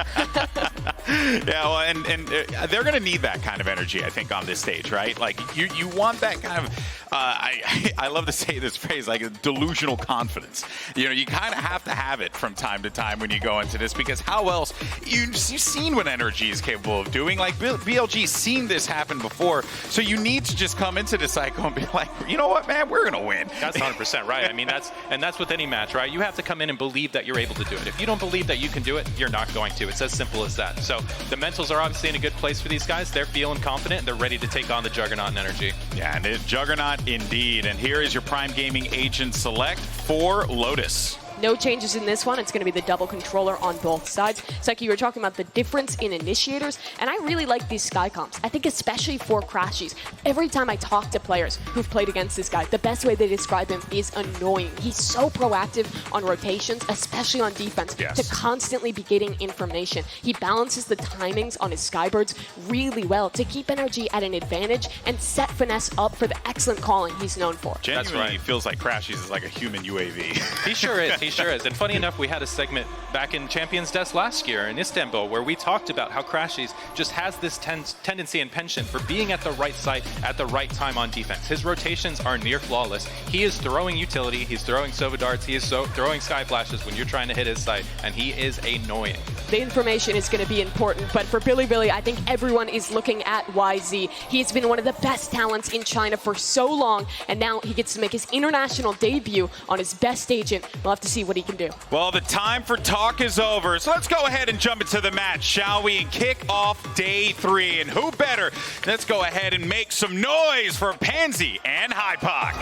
S1: Yeah, well, and they're going to need that kind of energy, I think, on this stage, right? Like, you want that kind of, I love to say this phrase, like a delusional confidence. You know, you kind of have to have it from time to time when you go into this, because how else, you've seen what NRG is capable of doing. Like, BLG's seen this happen before, so you need to just come into the Psycho and be like, you know what, man, we're going to win.
S2: That's 100% right. I mean, that's with any match, right? You have to come in and believe that you're able to do it. If you don't believe that you can do it, you're not going to. It's as simple as that. So the mentals are obviously in a good place for these guys. They're feeling confident and they're ready to take on the Juggernaut and NRG.
S1: Yeah, and Juggernaut indeed. And here is your Prime Gaming agent select for Lotus.
S3: No changes in this one. It's going to be the double controller on both sides. Psyche, you were talking about the difference in initiators, and I really like these Sky comps. I think especially for Crashies, every time I talk to players who've played against this guy, the best way they describe him is annoying. He's so proactive on rotations, especially on defense, to constantly be getting information. He balances the timings on his Skybirds really well to keep NRG at an advantage and set Finesse up for the excellent calling he's known for.
S1: Genuinely feels like Crashies is like a human UAV.
S2: He sure is. He sure is. And funny enough, we had a segment back in Champions Desk last year in Istanbul where we talked about how Crashies just has this tendency and penchant for being at the right site at the right time on defense. His rotations are near flawless. He is throwing utility, he's throwing Sova darts, he is throwing Sky Flashes when you're trying to hit his site, and he is annoying.
S3: The information is going to be important, but for Bilibili, I think everyone is looking at YZ. He's been one of the best talents in China for so long, and now he gets to make his international debut on his best agent. We'll have to see what he can do.
S1: Well, the time for talk is over, so let's go ahead and jump into the match, shall we? And kick off day 3, and who better? Let's go ahead and make some noise for Pansy and Hypoc.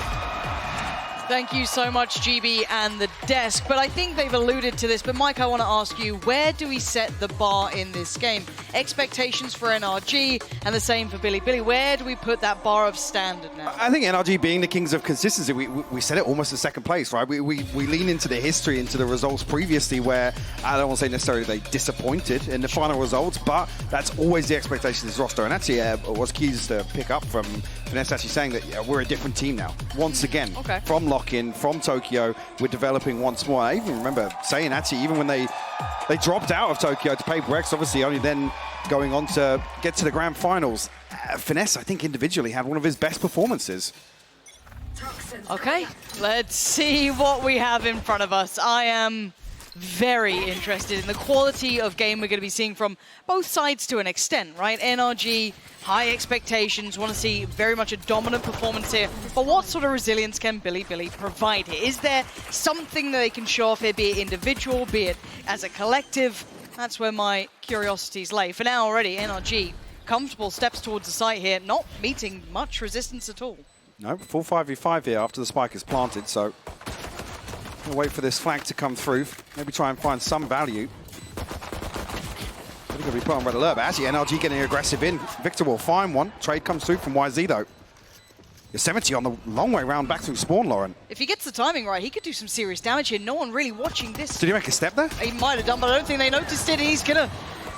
S20: Thank you so much, GB and the desk. But I think they've alluded to this. But Mike, I want to ask you, where do we set the bar in this game? Expectations for NRG and the same for Bilibili. Where do we put that bar of standard now?
S9: I think NRG being the kings of consistency, we set it almost in second place, right? We lean into the history, into the results previously where I don't want to say necessarily they disappointed in the final results, but that's always the expectation of this roster. And actually what's key is to pick up from Finesse actually saying that we're a different team now. Once again, from lock-in, from Tokyo, we're developing once more. I even remember saying actually, even when they dropped out of Tokyo to play Brex, obviously only then going on to get to the grand finals. Finesse, I think individually, had one of his best performances.
S20: Okay, let's see what we have in front of us. I am very interested in the quality of game we're going to be seeing from both sides to an extent, right? NRG, high expectations, want to see very much a dominant performance here. But what sort of resilience can Bilibili provide here? Is there something that they can show off here, be it individual, be it as a collective? That's where my curiosities lay. For now already, NRG, comfortable steps towards the site here, not meeting much resistance at all.
S9: No, full 5v5 here after the spike is planted, so we'll wait for this flag to come through. Maybe try and find some value. They're going to be put on red alert, but actually NRG getting aggressive in. Victor will find one. Trade comes through from YZ though. Yosemite on the long way round back through spawn, Lauren.
S20: If he gets the timing right, he could do some serious damage here. No one really watching this.
S9: Did he make a step there?
S20: He might have done, but I don't think they noticed it. He's going to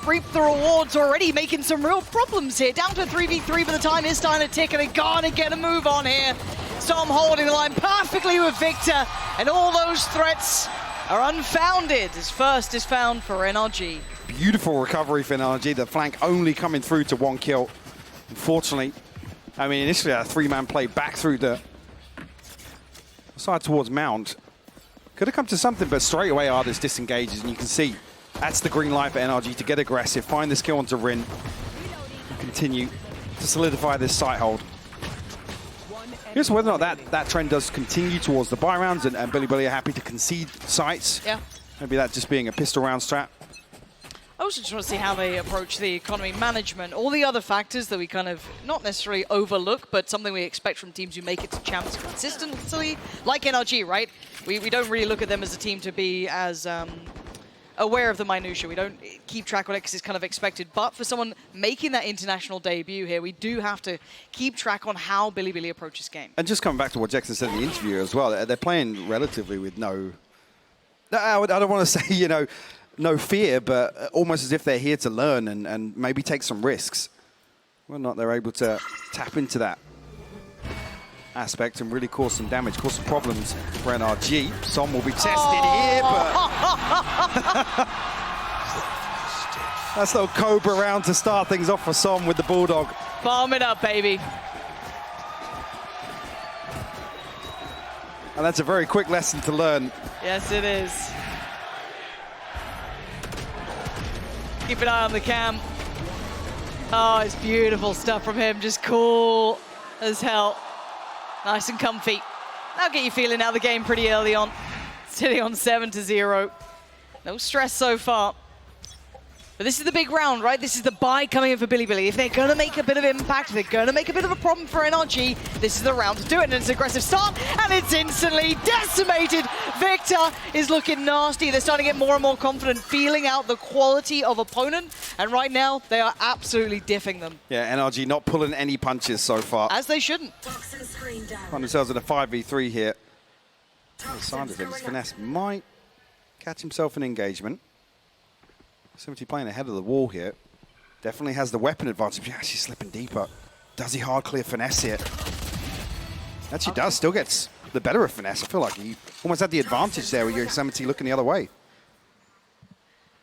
S20: reap the rewards already, making some real problems here. Down to a 3v3, but the time is starting to tick, and they gotta get a move on here. Storm holding the line perfectly with Victor, and all those threats are unfounded as first is found for NRG.
S9: Beautiful recovery for NRG. The flank only coming through to 1 kill. Unfortunately, I mean, initially a 3-man play back through the side towards Mound. Could have come to something, but straight away Ardis disengages, and you can see that's the green light for NRG to get aggressive, find this kill onto Rin, and continue to solidify this site hold. Here's whether or not that trend does continue towards the buy rounds, and Bilibili are happy to concede sites.
S20: Yeah.
S9: Maybe that just being a pistol round strat.
S20: also just want to see how they approach the economy management. All the other factors that we kind of not necessarily overlook, but something we expect from teams who make it to champs consistently, like NRG, right? We don't really look at them as a team to be as aware of the minutiae. We don't keep track of it because it's kind of expected. But for someone making that international debut here, we do have to keep track on how Bilibili approaches game.
S9: And just coming back to what Jackson said in the interview as well, they're playing relatively with no, I don't want to say, you know, no fear, but almost as if they're here to learn and maybe take some risks. Whether or not they're able to tap into that aspect and really cause some damage, cause some problems for NRG. Som will be tested here, but that's little Cobra round to start things off for Som with the Bulldog.
S20: Farm it up, baby.
S9: And that's a very quick lesson to learn.
S20: Yes, it is. Keep an eye on the cam. Oh, it's beautiful stuff from him. Just cool as hell. Nice and comfy. That'll get you feeling out the game pretty early on. Sitting on 7-0. No stress so far. But this is the big round, right? This is the buy coming in for Bilibili. If they're going to make a bit of impact, if they're going to make a bit of a problem for NRG, this is the round to do it. And it's an aggressive start, and it's instantly decimated. Victor is looking nasty. They're starting to get more and more confident, feeling out the quality of opponent. And right now, they are absolutely diffing them.
S9: Yeah, NRG not pulling any punches so far.
S20: As they shouldn't.
S9: Find themselves in a 5v3 here. Sign of things. Finesse might catch himself an engagement. Simply playing ahead of the wall here. Definitely has the weapon advantage, but actually slipping deeper. Does he hard clear Finesse here? Actually does, still gets the better of Finesse. I feel like he almost had the advantage there with Yosemite looking the other way.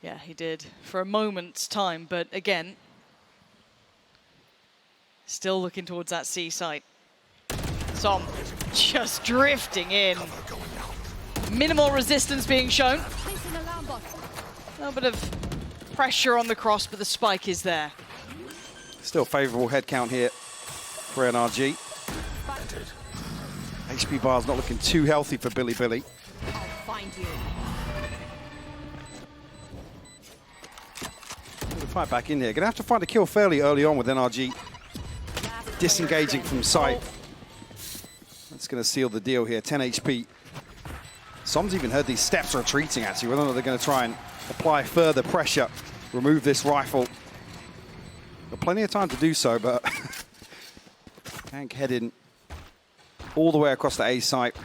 S20: Yeah, he did for a moment's time, but again, still looking towards that C site. Som just drifting in. Minimal resistance being shown. A little bit of pressure on the cross, but the spike is there.
S9: Still favourable head count here for NRG. HP bar's not looking too healthy for Bilibili.
S12: I'll find you.
S9: Fight back in here. Gonna have to find a kill fairly early on with NRG disengaging from sight. That's gonna seal the deal here. 10 HP. Som's even heard these steps retreating actually. Whether or not they're gonna try and apply further pressure, remove this rifle. Got plenty of time to do so, but Tank heading all the way across the A site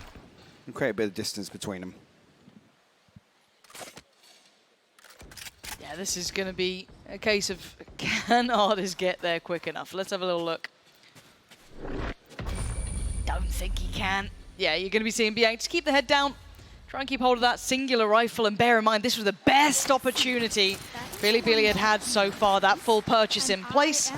S9: and create a bit of distance between them.
S20: Yeah, this is going to be a case of can Artist get there quick enough? Let's have a little look. Don't think he can. Yeah, you're going to be seeing BA. Just keep the head down. Try and keep hold of that singular rifle, and bear in mind, this was the best opportunity Bilibili had so far, that full purchase in place.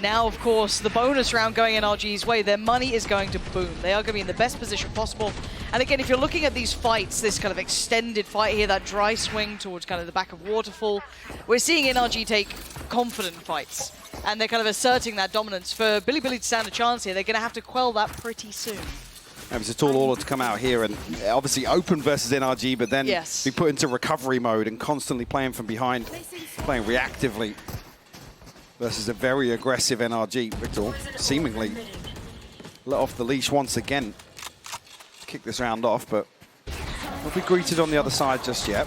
S20: Now, of course, the bonus round going NRG's way, their money is going to boom. They are going to be in the best position possible. And again, if you're looking at these fights, this kind of extended fight here, that dry swing towards kind of the back of Waterfall, we're seeing NRG take confident fights. And they're kind of asserting that dominance. For Bilibili to stand a chance here, they're going to have to quell that pretty soon.
S9: It's a tall order to come out here and obviously open versus NRG, but then be put into recovery mode and constantly playing from behind, playing reactively versus a very aggressive NRG. Victor seemingly let off the leash once again. Kick this round off, but won't be greeted on the other side just yet.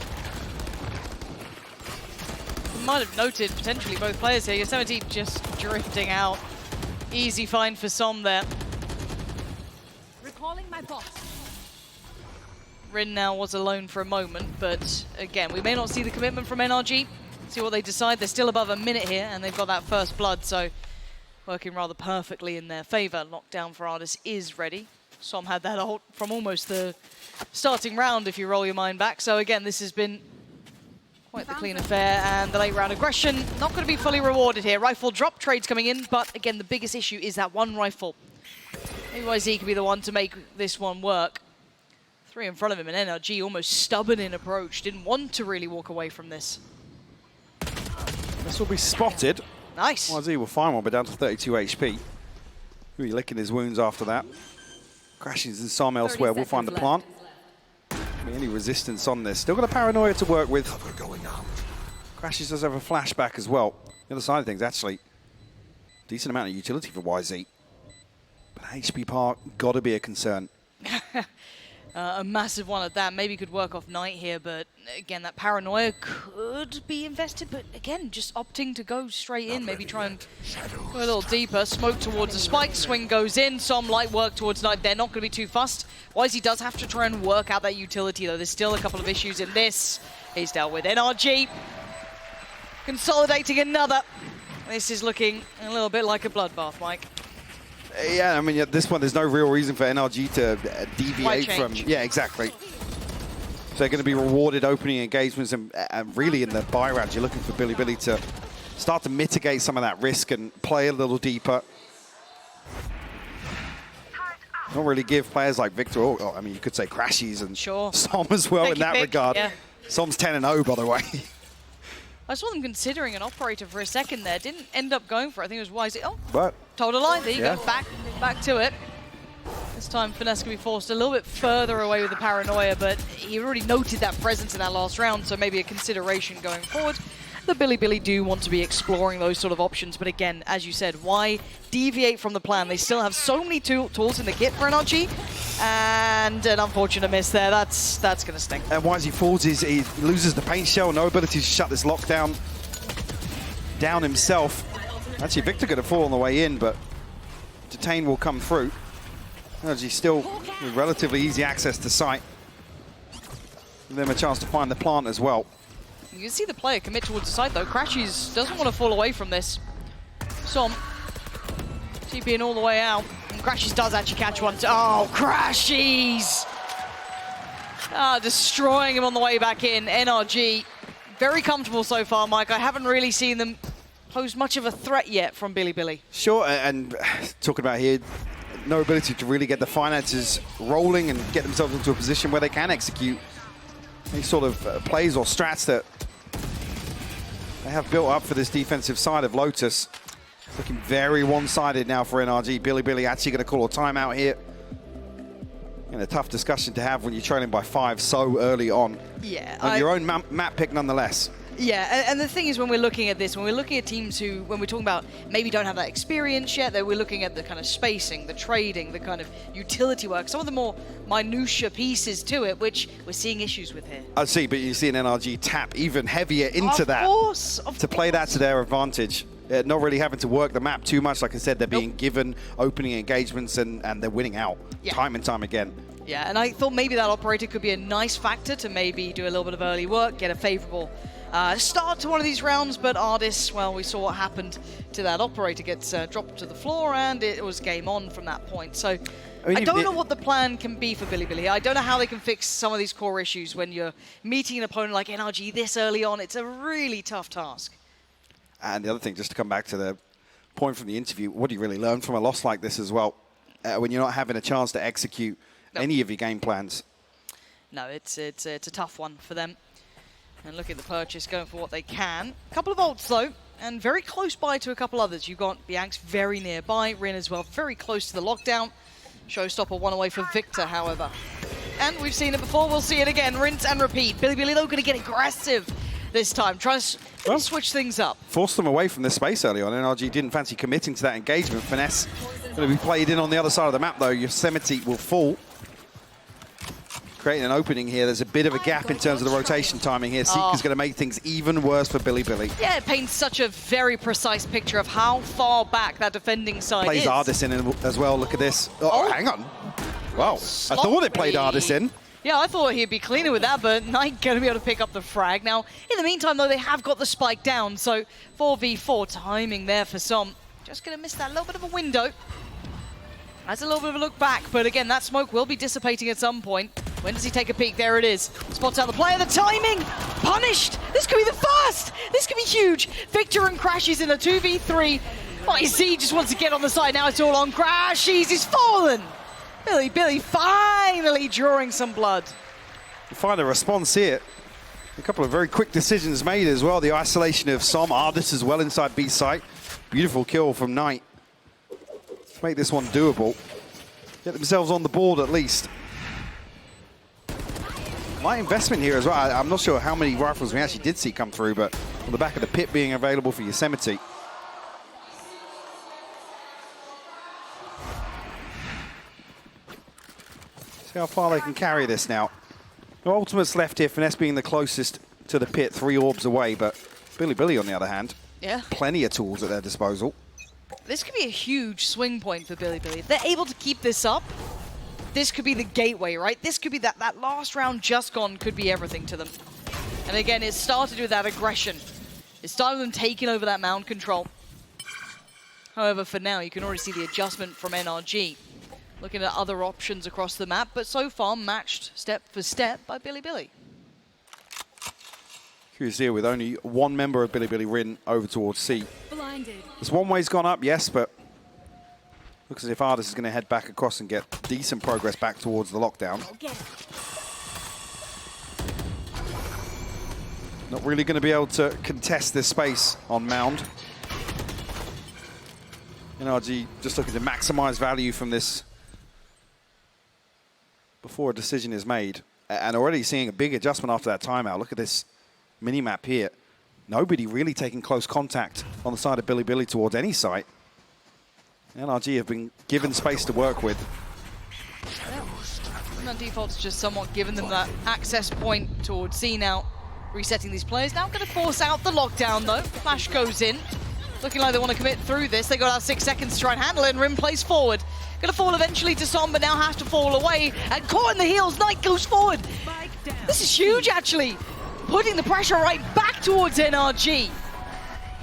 S20: You might have noted potentially both players here. Yosemite just drifting out. Easy find for Som there.
S12: Recalling my boss.
S20: Rin now was alone for a moment, but again, we may not see the commitment from NRG. See what they decide. They're still above a minute here, and they've got that first blood, so working rather perfectly in their favor. Lockdown for Artis is ready. Som had that ult from almost the starting round, if you roll your mind back. So again, this has been quite the clean affair, and the late round aggression not going to be fully rewarded here. Rifle drop trades coming in, but again, the biggest issue is that one rifle. Maybe YZ could be the one to make this one work. 3 in front of him, and NRG almost stubborn in approach. Didn't want to really walk away from this.
S9: This will be spotted.
S20: Nice.
S9: YZ will find one, but down to 32 HP. He'll be licking his wounds after that. Crashes in Som elsewhere. We'll find the plant. Any resistance on this. Still got a paranoia to work with. Crashes does have a flashback as well. The other side of things, actually, decent amount of utility for YZ. But HP Park, got to be a concern.
S20: A massive one at that. Maybe could work off Knight here, but again, that paranoia could be invested. But again, just opting to go straight in, maybe try and go a little deeper. Smoke towards the spike, swing goes in. Some light work towards Knight. They're not going to be too fussed. YZ does have to try and work out that utility, though. There's still a couple of issues in this. He's dealt with NRG. Consolidating another. This is looking a little bit like a bloodbath, Mike.
S9: Yeah, I mean, at this point, there's no real reason for NRG to deviate from... Yeah, exactly. So they're going to be rewarded opening engagements, and really in the buy round, you're looking for Bilibili to start to mitigate some of that risk and play a little deeper. Don't really give players like Victor, I mean, you could say Crashies and Som as well in that regard. Yeah. Som's 10-0, by the way.
S20: I saw them considering an operator for a second there. Didn't end up going for it. I think it was YZ. Oh,
S9: but
S20: told a lie. There you go. Back to it. This time, Finesse can be forced a little bit further away with the paranoia, but he already noted that presence in that last round, so maybe a consideration going forward. The Bilibili do want to be exploring those sort of options, but again, as you said, why deviate from the plan? They still have so many tools in the kit for NRG, and an unfortunate miss there. That's going to sting.
S9: And YZ falls, he loses the paint shell, no ability to shut this lockdown down himself. Actually, Victor could have fallen on the way in, but Detain will come through. NRG still with relatively easy access to site. Give them a chance to find the plant as well.
S20: You can see the player commit towards the side, though. Crashies doesn't want to fall away from this. Som TPing all the way out. And Crashies does actually catch one. Oh, Crashies! Destroying him on the way back in. NRG, very comfortable so far, Mike. I haven't really seen them pose much of a threat yet from Bilibili.
S9: Sure, and talking about here, no ability to really get the finances rolling and get themselves into a position where they can execute any sort of plays or strats that they have built up for this defensive side of Lotus. It's looking very one-sided now for NRG. Bilibili actually going to call a timeout here. And a tough discussion to have when you're trailing by 5 so early on.
S20: Yeah.
S9: On your own map pick nonetheless.
S20: Yeah, and the thing is, when we're looking at this, when we're looking at teams who, when we're talking about maybe don't have that experience yet, that we're looking at the kind of spacing, the trading, the kind of utility work, some of the more minutiae pieces to it, which we're seeing issues with here.
S9: I see, but you see an NRG tap even heavier into that to play that to their advantage. Not really having to work the map too much. Like I said, they're being given opening engagements and they're winning out time and time again.
S20: Yeah, and I thought maybe that operator could be a nice factor to maybe do a little bit of early work, get a favorable start to one of these rounds, but Ardis, well, we saw what happened to that operator. Gets dropped to the floor, and it was game on from that point. So I don't know what the plan can be for Bilibili. I don't know how they can fix some of these core issues when you're meeting an opponent like NRG this early on. It's a really tough task.
S9: And the other thing, just to come back to the point from the interview, what do you really learn from a loss like this as well? When you're not having a chance to execute any of your game plans.
S20: No, it's a tough one for them. And look at the purchase, going for what they can. A couple of ults, though, and very close by to a couple others. You've got Bianx very nearby, Rin as well, very close to the lockdown. Showstopper one away for Victor, however. And we've seen it before, we'll see it again. Rinse and repeat. Bilibili, though, going to get aggressive this time. Try to switch things up.
S9: Forced them away from the space early on. NRG didn't fancy committing to that engagement. Finesse going to be played in on the other side of the map, though. Yosemite will fall. Creating an opening here. There's a bit of a gap in terms of the rotation timing here. Seeker's going to make things even worse for Bilibili.
S20: Yeah, it paints such a very precise picture of how far back that defending side
S9: Plays
S20: is.
S9: Ardis in as well. Look at this. Oh, hang on. Wow. I thought it played Ardis in.
S20: Yeah, I thought he'd be cleaner with that, but Knight going to be able to pick up the frag. Now, in the meantime, though, they have got the spike down, so 4v4 timing there for Som. Just going to miss that little bit of a window. That's a little bit of a look back, but again, that smoke will be dissipating at some point. When does he take a peek? There it is. Spots out the player. The timing! Punished! This could be the first! This could be huge! Victor and Crashies in a 2v3. YZ just wants to get on the side. Now it's all on Crashies. He's fallen! Bilibili finally drawing some blood.
S9: You find a response here. A couple of very quick decisions made as well. The isolation of Som. Ardis as well inside B site. Beautiful kill from Knight. Make this one doable. Get themselves on the board at least. Light investment here as well. I'm not sure how many rifles we actually did see come through, but on the back of the pit being available for Yosemite. See how far they can carry this now. No ultimates left here, Finesse being the closest to the pit, 3 orbs away, but Bilibili, on the other hand, plenty of tools at their disposal.
S20: This could be a huge swing point for Bilibili. If they're able to keep this up, this could be the gateway, right? This could be that last round just gone could be everything to them. And again, it started with that aggression. It started with them taking over that mound control. However, for now, you can already see the adjustment from NRG. Looking at other options across the map, but so far matched step for step by Bilibili.
S9: Curious here with only one member of Bilibili ridden over towards C.
S21: Blinded.
S9: This one way's gone up, yes, but looks as if Ardis is going to head back across and get decent progress back towards the lockdown. Not really going to be able to contest this space on Mound. NRG just looking to maximize value from this before a decision is made. And already seeing a big adjustment after that timeout. Look at this mini-map here. Nobody really taking close contact on the side of Bilibili towards any site. NRG have been given space to work with.
S20: And on default, it's just somewhat giving them that access point towards C now. Resetting these players. Now going to force out the lockdown, though. Flash goes in. Looking like they want to commit through this. They got about 6 seconds to try and handle it, and Rim plays forward. Going to fall eventually to Som, but now has to fall away. And caught in the heels, Knight goes forward. This is huge, actually. Putting the pressure right back towards NRG.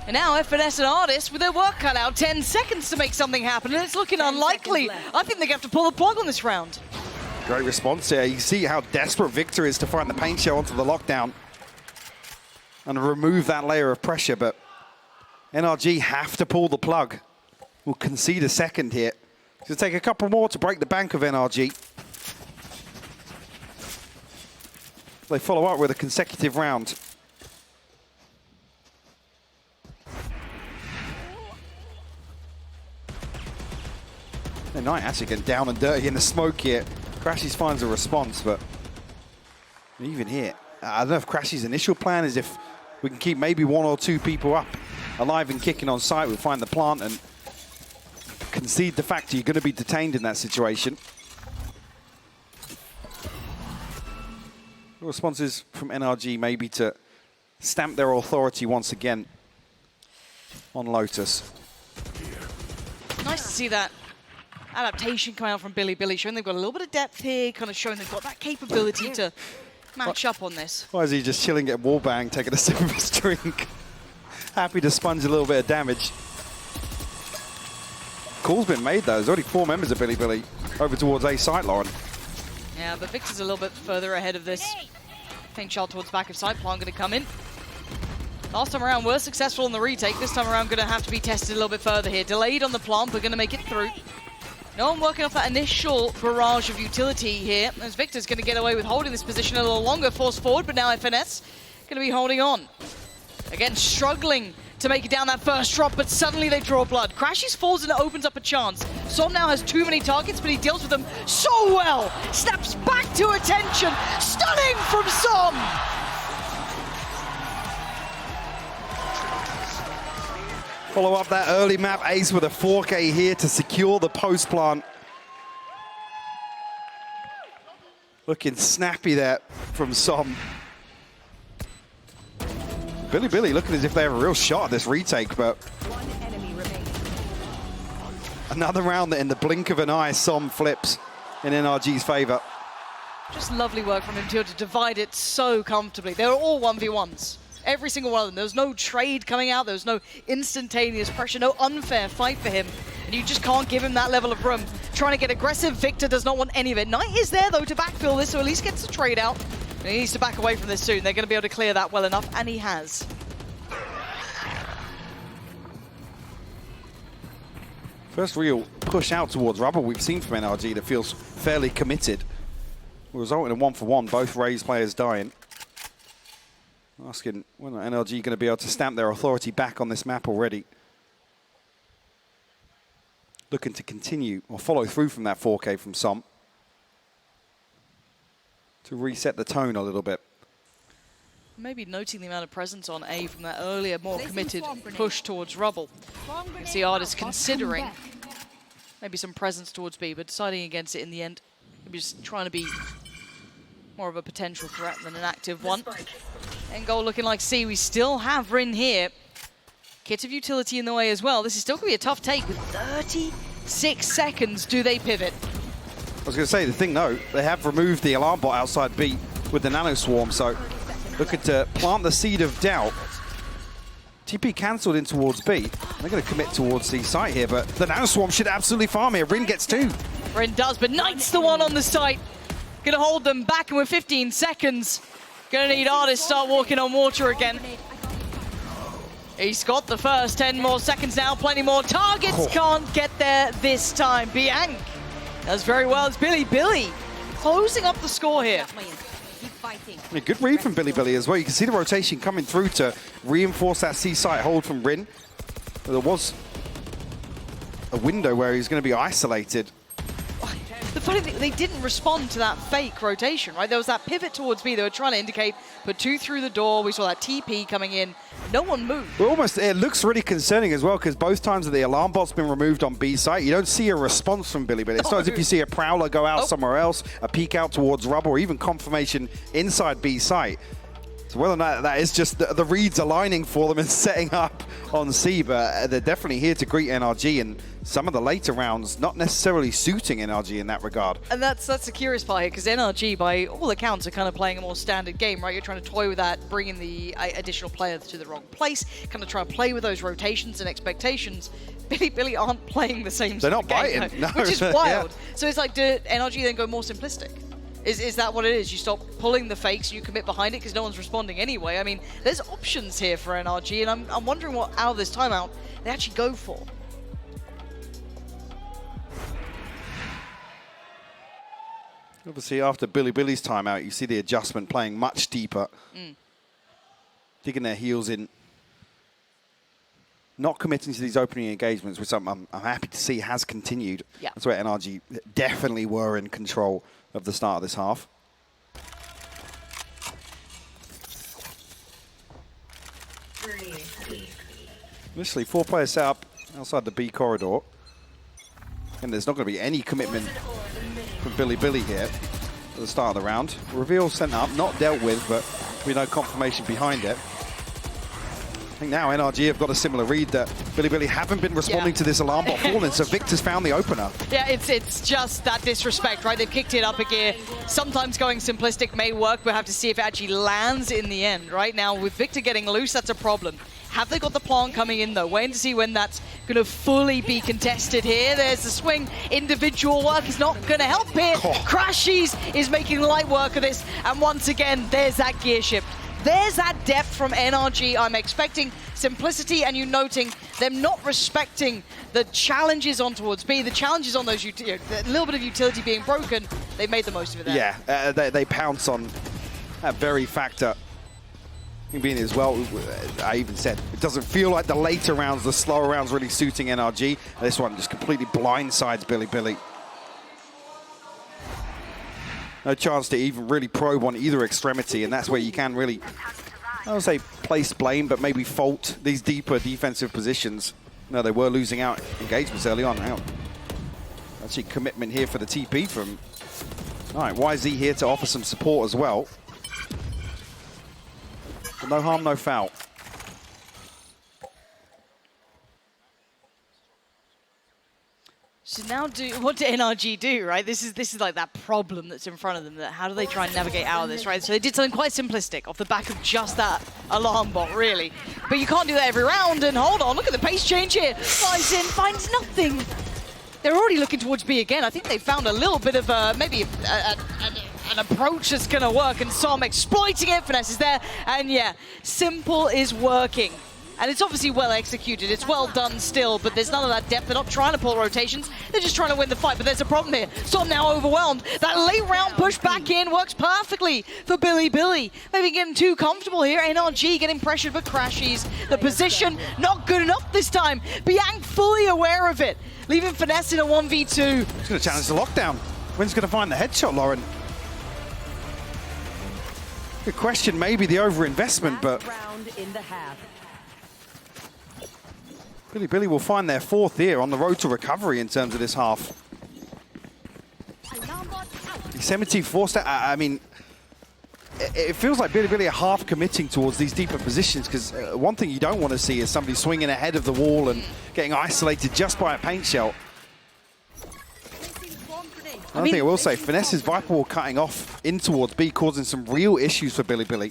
S20: And now FNS and Ardis with their work cut out. 10 seconds to make something happen, and it's looking unlikely. I think they're going to have to pull the plug on this round.
S9: Great response here. You see how desperate Victor is to find the paint shell onto the lockdown and remove that layer of pressure, but NRG have to pull the plug. We'll concede a second here. It's going to take a couple more to break the bank of NRG. They follow up with a consecutive round. And Knight actually getting down and dirty in the smoke here. Crashies finds a response, but even here, I don't know if Crashy's initial plan is if we can keep maybe 1 or 2 people up, alive and kicking on site, we'll find the plant and concede the fact you're going to be detained in that situation. The responses from NRG maybe to stamp their authority once again on Lotus.
S20: Nice to see that adaptation coming out from Bilibili, showing they've got a little bit of depth here, kind of showing they've got that capability to match up on this.
S9: Why is he just chilling at wallbang, taking a sip of his drink? Happy to sponge a little bit of damage. Call's been made though. There's already 4 members of Bilibili over towards A site, Lauren.
S20: Yeah, but Victor's a little bit further ahead of this. Paint shot towards back of site. Plant going to come in. Last time around, were successful in the retake. This time around, going to have to be tested a little bit further here. Delayed on the plant, but going to make it through. No one working off that initial barrage of utility here, as Victor's going to get away with holding this position a little longer, forced forward, but now FNS going to be holding on. Again, struggling to make it down that first drop, but suddenly they draw blood. Crashies falls and it opens up a chance. Som now has too many targets, but he deals with them so well. Snaps back to attention. Stunning from Som.
S9: Follow up that early map ace with a 4K here to secure the post plant. Looking snappy there from Som. Bilibili looking as if they have a real shot at this retake, but another round that in the blink of an eye, Som flips in NRG's favor.
S20: Just lovely work from him to divide it so comfortably. They were all 1v1s. Every single one of them. There was no trade coming out. There was no instantaneous pressure, no unfair fight for him. And you just can't give him that level of room. Trying to get aggressive, Victor does not want any of it. Knight is there, though, to backfill this, so at least gets the trade out. And he needs to back away from this soon. They're going to be able to clear that well enough, and he has.
S9: First real push out towards rubber we've seen from NRG that feels fairly committed. Will result in a 1-for-1, both Rays players dying. Asking when are NRG going to be able to stamp their authority back on this map already. Looking to continue or follow through from that 4K from Som to reset the tone a little bit.
S20: Maybe noting the amount of presence on A from that earlier, more committed push towards Rubble. You see Artist considering maybe some presence towards B, but deciding against it in the end. Maybe just trying to be more of a potential threat than an active one. End goal looking like C. We still have Rin here. Kit of utility in the way as well. This is still going to be a tough take with 36 seconds. Do they pivot?
S9: I was going to say, the thing though, they have removed the alarm bot outside B with the nano swarm, so looking to plant the seed of doubt. TP cancelled in towards B. They're going to commit towards C site here, but the nano swarm should absolutely farm here. Rin gets 2.
S20: Rin does, but Knight's the one on the site. Going to hold them back, and with 15 seconds, going to need Artist start walking on water again. He's got the first 10 more seconds now, plenty more targets. Can't get there this time. Bianc does very well. It's Bilibili closing up the score here.
S9: A good read from Bilibili as well. You can see the rotation coming through to reinforce that C site hold from Rin. There was a window where he's going to be isolated.
S20: The funny thing, they didn't respond to that fake rotation, right? There was that pivot towards B. They were trying to indicate, put 2 through the door. We saw that TP coming in. No one moved.
S9: Well, almost, it looks really concerning as well, because both times that the alarm bot's been removed on B site, you don't see a response from Bilibili. It's not as if you see a Prowler go out somewhere else, a peek out towards Rubble, or even confirmation inside B site. So whether or not that is just the reads aligning for them and setting up on C, but they're definitely here to greet NRG, and some of the later rounds not necessarily suiting NRG in that regard.
S20: And that's the curious part here, because NRG, by all accounts, are kind of playing a more standard game, right? You're trying to toy with that, bringing the additional player to the wrong place, kind of try to play with those rotations and expectations. Bilibili aren't playing the same
S9: They're
S20: sort of
S9: not
S20: game,
S9: biting, no.
S20: which is wild.
S9: Yeah.
S20: So it's like, do NRG then go more simplistic? Is that what it is? You stop pulling the fakes, you commit behind it because no one's responding anyway. I mean, there's options here for NRG, and I'm wondering what out of this timeout they actually go for.
S9: Obviously, after Bilibili's timeout, you see the adjustment playing much deeper. Digging their heels in. Not committing to these opening engagements, which I'm happy to see has continued.
S20: Yeah.
S9: That's where NRG definitely were in control of the start of this half. Initially, 4 players set up outside the B corridor. And there's not going to be any commitment from Bilibili here at the start of the round. Reveal sent up, not dealt with, but we know confirmation behind it. I think now NRG have got a similar read that Bilibili haven't been responding to this alarm bot falling, so Victor's found the opener.
S20: Yeah, it's just that disrespect, right? They've kicked it up a gear. Sometimes going simplistic may work. We'll have to see if it actually lands in the end. Right now, with Victor getting loose, that's a problem. Have they got the plant coming in, though? Waiting to see when that's going to fully be contested here. There's the swing. Individual work is not going to help here. Crashies is making light work of this. And once again, there's that gear shift. There's that depth from NRG. I'm expecting simplicity, and you noting them not respecting the challenges on towards B, the challenges on those, a little bit of utility being broken. They made the most of it there.
S9: Yeah, they pounce on that very factor. Being as well, I even said, it doesn't feel like the later rounds, the slower rounds really suiting NRG. This one just completely blindsides Bilibili. No chance to even really probe on either extremity, and that's where you can really, I would say, place blame, but maybe fault these deeper defensive positions. No, they were losing out engagements early on. Hang on. Actually, commitment here for the TP from... All right, YZ here to offer some support as well. But no harm, no foul.
S20: So now, what do NRG do, right? This is like that problem that's in front of them. That how do they try and navigate out of this, right? So they did something quite simplistic off the back of just that alarm bot, really. But you can't do that every round. And hold on, look at the pace change here. Flies in, finds nothing. They're already looking towards B again. I think they found a little bit of maybe an approach that's going to work. And Som exploiting it. Finesse is there. And yeah, simple is working. And it's obviously well executed. It's well done still, but there's none of that depth. They're not trying to pull rotations. They're just trying to win the fight, but there's a problem here. Som now overwhelmed. That late round push back in works perfectly for Bilibili. Maybe getting too comfortable here. NRG getting pressured, but crashes. The position not good enough this time. Bianc fully aware of it, leaving Finesse in a 1v2.
S9: He's going to challenge the lockdown. When's going to find the headshot, Lauren? Good question, maybe the overinvestment, but Bilibili will find their 4th here on the road to recovery in terms of this half. Yosemite forced it. I mean, it feels like Bilibili are half committing towards these deeper positions, because one thing you don't want to see is somebody swinging ahead of the wall and getting isolated just by a paint shell. One thing I will say, Finesse's Viper Wall cutting off in towards B, causing some real issues for Bilibili.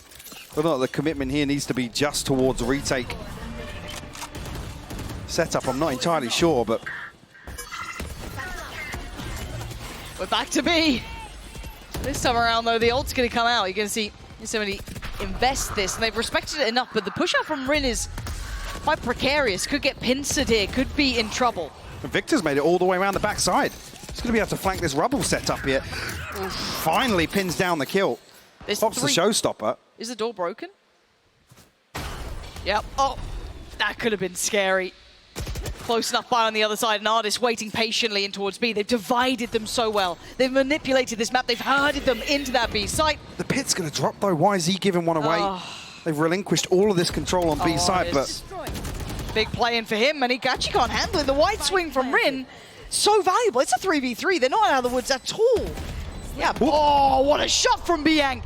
S9: Whether or not the commitment here needs to be just towards a retake setup, I'm not entirely sure, but...
S20: We're back to B. This time around, though, the ult's going to come out. You're going to see somebody invest this, and they've respected it enough, but the push-out from Rin is quite precarious. Could get pincered here, could be in trouble.
S9: And Victor's made it all the way around the backside. He's going to be able to flank this rubble setup here. Finally pins down the kill. Pops the showstopper.
S20: Is the door broken? Yep. Oh, that could have been scary. Close enough by on the other side, and Artist waiting patiently in towards B. They've divided them so well. They've manipulated this map. They've herded them into that B site.
S9: The pit's going to drop, though. Why is he giving one away? They've relinquished all of this control on B side, but...
S20: Big play in for him, and he actually can't handle it. The wide swing from Rin, so valuable. It's a 3v3. They're not out of the woods at all. Yeah. Oh, what a shot from Biang.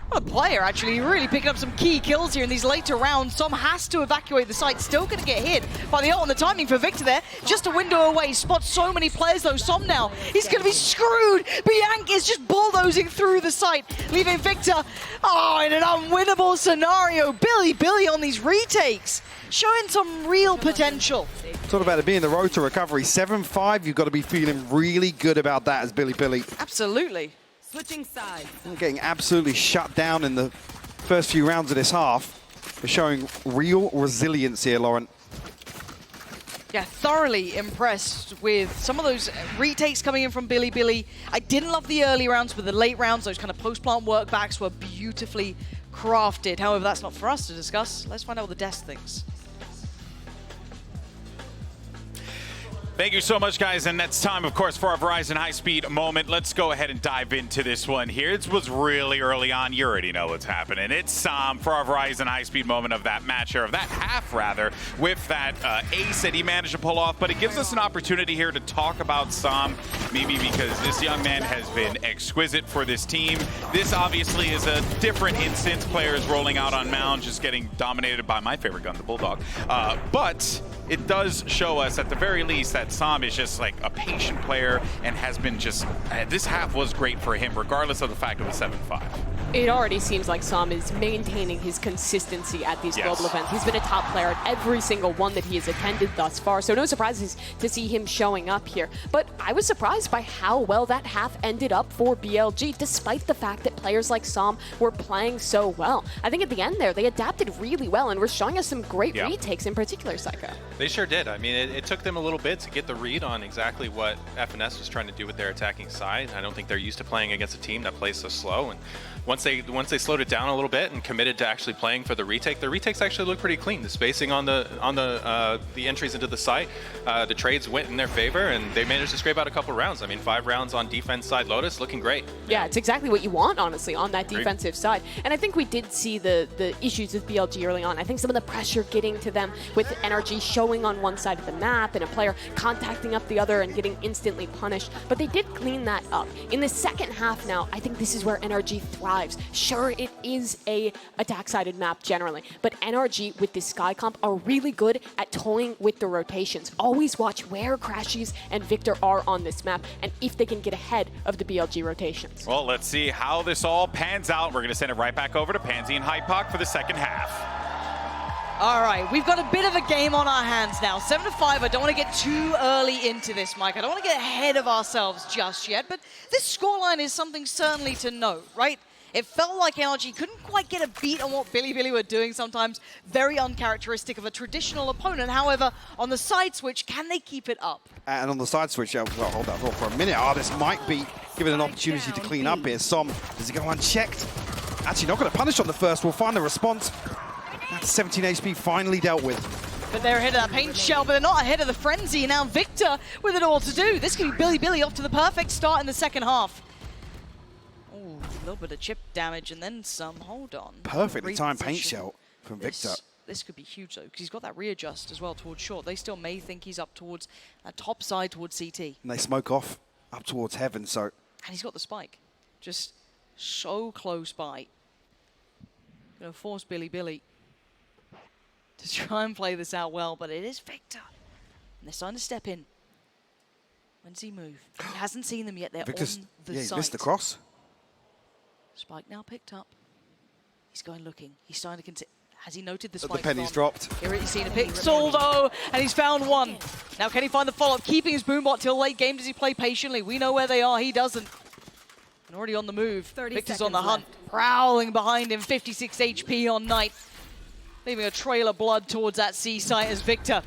S20: What a player, actually. Really picking up some key kills here in these later rounds. Som has to evacuate the site. Still going to get hit by the ult, and the timing for Victor there. Just a window away. Spots so many players, though. Som now, he's going to be screwed. Bianc is just bulldozing through the site, leaving Victor, in an unwinnable scenario. Bilibili on these retakes, showing some real potential.
S9: It's all about it being the road to recovery. 7-5, you've got to be feeling really good about that as Bilibili.
S20: Absolutely.
S21: Switching sides.
S9: Getting absolutely shut down in the first few rounds of this half. They're showing real resilience here, Lauren.
S20: Yeah, thoroughly impressed with some of those retakes coming in from Bilibili. I didn't love the early rounds, but the late rounds, those kind of post-plant workbacks were beautifully crafted. However, that's not for us to discuss. Let's find out what the desk thinks.
S1: Thank you so much, guys, and that's time, of course, for our Verizon high-speed moment. Let's go ahead and dive into this one here. It was really early on. You already know what's happening. It's for our Verizon high-speed moment of that match, or of that half, rather, with that ace that he managed to pull off. But it gives us an opportunity here to talk about Sam, maybe because this young man has been exquisite for this team. This obviously is a different instance. Players rolling out on mound, just getting dominated by my favorite gun, the Bulldog. But it does show us, at the very least, that Sam is just like a patient player and has been just, this half was great for him, regardless of the fact it was 7-5.
S3: It already seems like Sam is maintaining his consistency at these global events. He's been a top player at every single one that he has attended thus far, so no surprises to see him showing up here. But I was surprised by how well that half ended up for BLG, despite the fact that players like Sam were playing so well. I think at the end there, they adapted really well and were showing us some great retakes, in particular, Psycho.
S2: They sure did. I mean, it took them a little bit to get the read on exactly what FNS was trying to do with their attacking side. I don't think they're used to playing against a team that plays so slow. And once they slowed it down a little bit and committed to actually playing for the retakes actually look pretty clean. The spacing on the entries into the site, the trades went in their favor, and they managed to scrape out a couple rounds. I mean, 5 rounds on defense side Lotus, looking great.
S3: Yeah, it's exactly what you want, honestly, on that defensive side. And I think we did see the issues with BLG early on. I think some of the pressure getting to them with NRG showing on one side of the map and a player contacting up the other and getting instantly punished. But they did clean that up. In the second half now, I think this is where NRG thrives. Sure, it is a attack-sided map generally, but NRG with this Sky comp are really good at toying with the rotations. Always watch where Crashies and Victor are on this map and if they can get ahead of the BLG rotations.
S1: Well, let's see how this all pans out. We're going to send it right back over to Pansy and Hypoc for the second half.
S20: All right, we've got a bit of a game on our hands now. 7-5, I don't want to get too early into this, Mike. I don't want to get ahead of ourselves just yet, but this scoreline is something certainly to note, right? It felt like NRG couldn't quite get a beat on what Bilibili were doing sometimes. Very uncharacteristic of a traditional opponent. However, on the side switch, can they keep it up?
S9: And on the side switch, well, hold that thought for a minute. This might be given an opportunity to clean up here. Som, does he go unchecked? Actually, not going to punish on the first. We'll find the response. That's 17 HP finally dealt with.
S20: But they're ahead of that paint shell, but they're not ahead of the frenzy. Now Victor with it all to do. This could be Bilibili off to the perfect start in the second half. Ooh. A little bit of chip damage and then some. Hold on.
S9: Perfectly timed
S20: Reposition.
S9: paint shell from Victor.
S20: This could be huge though, because he's got that readjust as well towards short. They still may think he's up towards that top side towards CT.
S9: And they smoke off up towards heaven, so.
S20: And he's got the spike. Just so close by. Gonna force Bilibili to try and play this out well, but it is Victor. And they're starting to step in. When does he move? He hasn't seen them yet. They're
S9: Victor's,
S20: on the
S9: yeah,
S20: site.
S9: he missed the cross.
S20: Spike now picked up. He's going looking. He's starting to consider. Has he noted the
S9: The
S20: spike?
S9: penny's
S20: from?
S9: dropped.
S20: Here he's seen a pixel though, and he's found one. Now can he find the follow-up? Keeping his boombot till late game. Does he play patiently? We know where they are. He doesn't. And already on the move.
S21: 30
S20: Victor's on the
S21: seconds
S20: hunt. Prowling behind him. 56 HP on Knight. Leaving a trail of blood towards that C site as Victor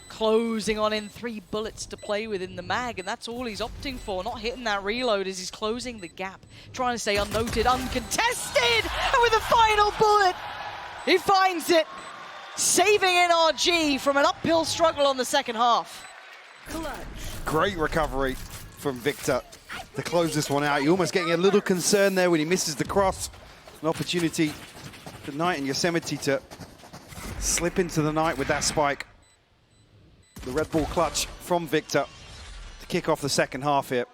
S20: closing on in 3 bullets to play with in the mag, and that's all he's opting for. Not hitting that reload as he's closing the gap. Trying to stay unnoted, uncontested, and with a final bullet, he finds it. Saving NRG from an uphill struggle on the second half.
S9: Great recovery from Victor to close this one out. You're almost getting a little concerned there when he misses the cross. An opportunity for Knight and Yosemite to slip into the night with that spike. The Red Bull clutch from Victor to kick off the second half here.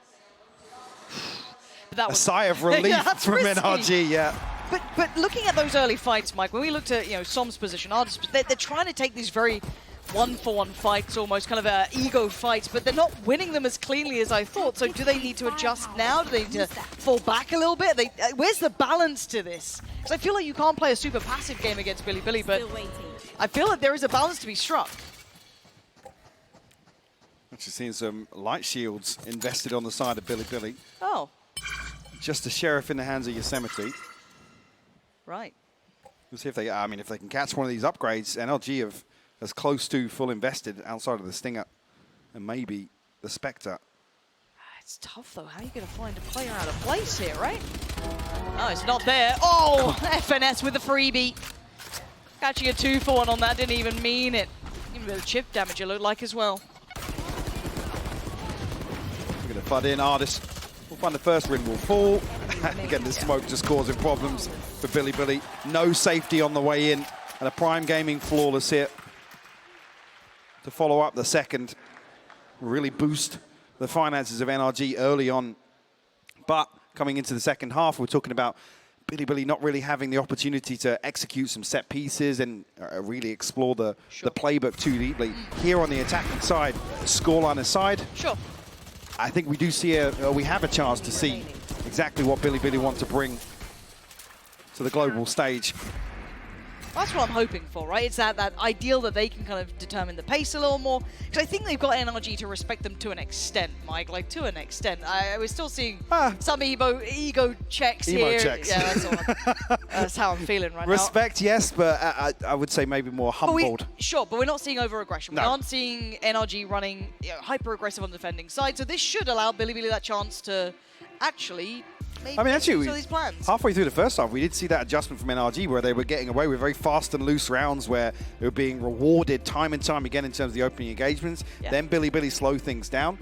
S20: That
S9: a sigh of relief
S20: Yeah,
S9: from
S20: risky.
S9: NRG, yeah.
S20: But looking at those early fights, Mike, when we looked at Som's position, they're trying to take these very one-for-one fights, almost kind of ego fights, but they're not winning them as cleanly as I thought. So do they need to adjust now? Do they need to fall back a little bit? Where's the balance to this? Because I feel like you can't play a super passive game against Bilibili, but I feel like there is a balance to be struck.
S9: Actually seeing some light shields invested on the side of Bilibili.
S20: Oh.
S9: Just a sheriff in the hands of Yosemite.
S20: Right.
S9: We'll see if they, if they can catch one of these upgrades. NRG have as close to full invested outside of the Stinger and maybe the Spectre.
S20: It's tough though. How are you going to find a player out of place here, right? Oh, it's not there. Oh, FNS with the freebie. Catching a 2-for-1 on that, didn't even mean it. Even a bit of chip damage it looked like as well.
S9: We're going to flood in. Artis will find the first ring will fall. Again, the smoke just causing problems for Bilibili. No safety on the way in. And a Prime Gaming flawless here to follow up the second. Really boost the finances of NRG early on. But coming into the second half, we're talking about Bilibili not really having the opportunity to execute some set pieces and really explore the playbook too deeply. Here on the attacking side, scoreline aside, I think we do see we have a chance to see exactly what Bilibili want to bring to the global stage.
S20: That's what I'm hoping for, right? It's that ideal that they can kind of determine the pace a little more. Because I think they've got NRG to respect them to an extent, Mike. Like, to an extent. We're still seeing some ego checks here.
S9: Checks.
S20: Yeah, that's how I'm feeling right
S9: Respect,
S20: now.
S9: yes, but I would say maybe more humbled.
S20: But we're not seeing over-aggression.
S9: No.
S20: We aren't seeing NRG running hyper-aggressive on the defending side. So this should allow Bilibili that chance to actually...
S9: actually,
S20: these plans.
S9: halfway through the first half, we did see that adjustment from NRG where they were getting away with very fast and loose rounds where they were being rewarded time and time again in terms of the opening engagements.
S20: Yeah.
S9: Then Bilibili slowed things down.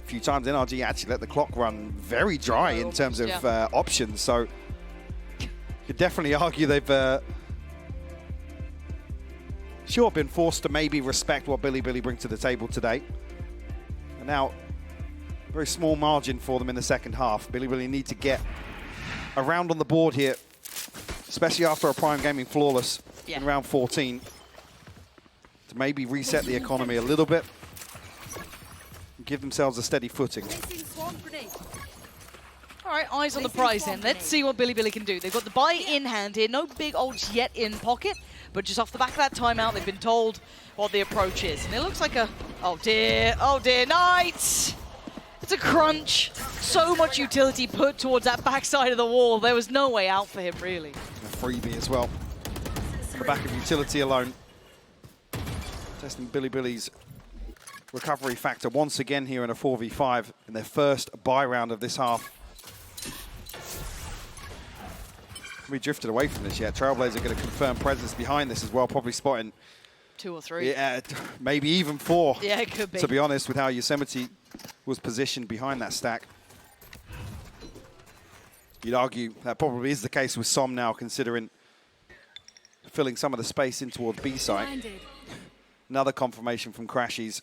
S9: A few times NRG actually let the clock run very dry in terms of options. So you could definitely argue they've been forced to maybe respect what Bilibili bring to the table today. And now, very small margin for them in the second half. Bilibili need to get a round on the board here, especially after a Prime Gaming flawless in round 14, to maybe reset the economy a little bit and give themselves a steady footing.
S20: All right, eyes on the prize then. Let's see what Bilibili can do. They've got the buy in hand here. No big ults yet in pocket, but just off the back of that timeout, they've been told what the approach is. And it looks like oh dear, Knight! It's a crunch. So much utility put towards that backside of the wall. There was no way out for him, really.
S9: A freebie as well. On the back of utility alone. Testing Bilibili's recovery factor once again here in a 4v5 in their first buy round of this half. We drifted away from this yet. Trailblazer going to confirm presence behind this as well, probably spotting
S20: 2 or 3.
S9: Yeah, maybe even 4.
S20: Yeah, it could be.
S9: To be honest, with how Yosemite was positioned behind that stack. You'd argue that probably is the case with Som now, considering filling some of the space in towards B site. Another confirmation from Crashies.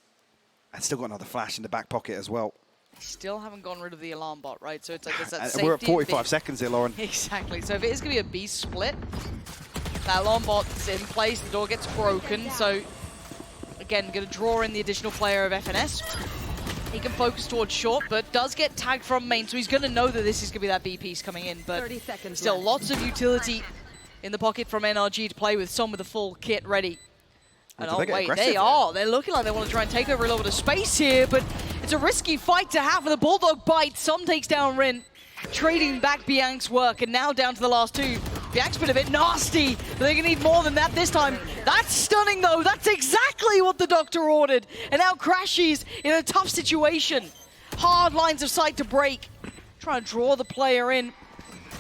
S9: And still got another flash in the back pocket as well.
S20: Still haven't gotten rid of the alarm bot, right? So it's like there's that
S9: We're at
S20: safety
S9: 45 seconds here, Lauren.
S20: Exactly. So if it is going to be a B split, that alarm bot's in place, the door gets broken. So again, going to draw in the additional player of FNS. He can focus towards short, but does get tagged from main, so he's going to know that this is going to be that B piece coming in. But still, lots of utility in the pocket from NRG to play with. Some with the full kit ready. And oh wait, they are. They're looking like they want to try and take over a little bit of space here, but it's a risky fight to have for the Bulldog bite. Some takes down Rin, trading back Biank's work, and now down to the last two. Biank's been a bit nasty, but they're going to need more than that this time. That's stunning, though. That's exactly what the doctor ordered. And now Crashies in a tough situation. Hard lines of sight to break. Trying to draw the player in.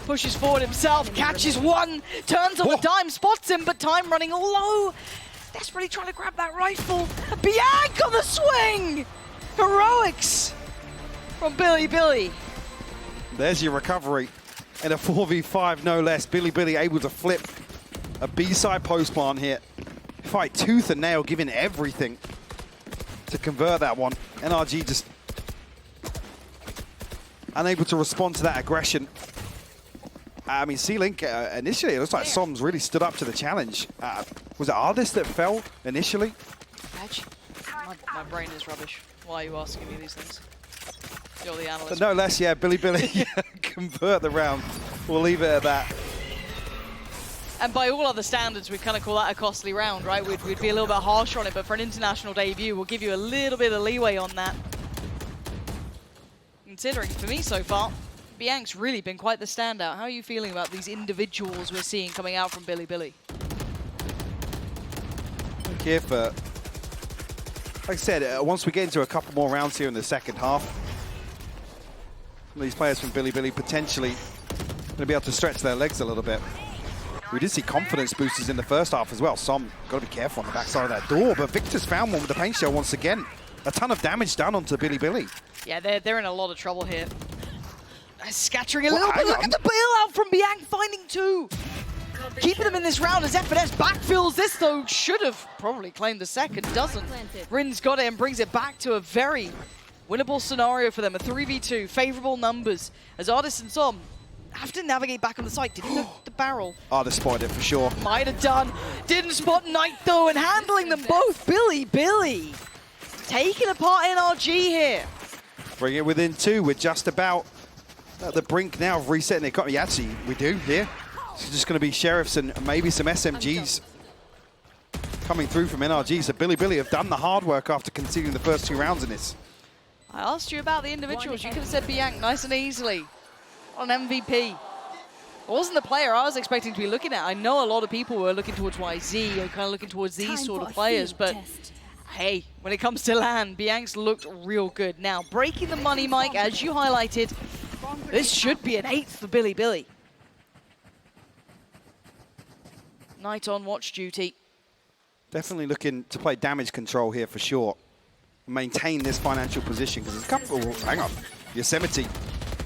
S20: Pushes forward himself, catches one, turns on the dime, spots him, but time running low. Desperately trying to grab that rifle. Biank on the swing! Heroics from Bilibili.
S9: There's your recovery. In a 4v5, no less. Bilibili able to flip a B-side post plant here. Fight tooth and nail, giving everything to convert that one. NRG just unable to respond to that aggression. I mean, C-Link, initially, it looks like Som's really stood up to the challenge. Was it Ardis that fell initially?
S20: Actually, my brain is rubbish. Why are you asking me these things? You're the analyst.
S9: But no less, yeah, Bilibili convert the round. We'll leave it at that.
S20: And by all other standards, we'd kind of call that a costly round, right? We'd be a little bit harsher on it, but for an international debut, we'll give you a little bit of leeway on that. Considering, for me so far, Biank's really been quite the standout. How are you feeling about these individuals we're seeing coming out from Bilibili?
S9: Here for, like I said, once we get into a couple more rounds here in the second half, some of these players from Bilibili potentially going to be able to stretch their legs a little bit. We did see confidence boosters in the first half as well. Some got to be careful on the backside of that door, but Victor's found one with the paint shell once again. A ton of damage done onto Bilibili.
S20: Yeah, they're in a lot of trouble here. Scattering a little bit. Look at the bailout from Biank, finding two. Keeping them in this round as FNS backfills this, though. Should have probably claimed the second, doesn't. Rin's got it and brings it back to a very winnable scenario for them. A 3v2, favorable numbers. As Ardis and Som have to navigate back on the site. Didn't know the barrel.
S9: Ardis spotted it for sure.
S20: Might have done. Didn't spot Knight, though, and handling them both. Bilibili taking apart NRG here.
S9: Bring it within two. We're just about at the brink now of resetting the economy. Actually, we do here. It's just going to be Sheriffs and maybe some SMGs coming through from NRG. So Bilibili have done the hard work after conceding the first two rounds in this.
S20: I asked you about the individuals. You could have said Biank nice and easily on MVP. It wasn't the player I was expecting to be looking at. I know a lot of people were looking towards YZ or kind of looking towards these sort of players, but hey, when it comes to LAN, Biank's looked real good. Now, breaking the money, Mike, as you highlighted, this should be an 8th for Bilibili. Knight on watch duty.
S9: Definitely looking to play damage control here for sure. Maintain this financial position because there's a couple. Oh, hang on. Yosemite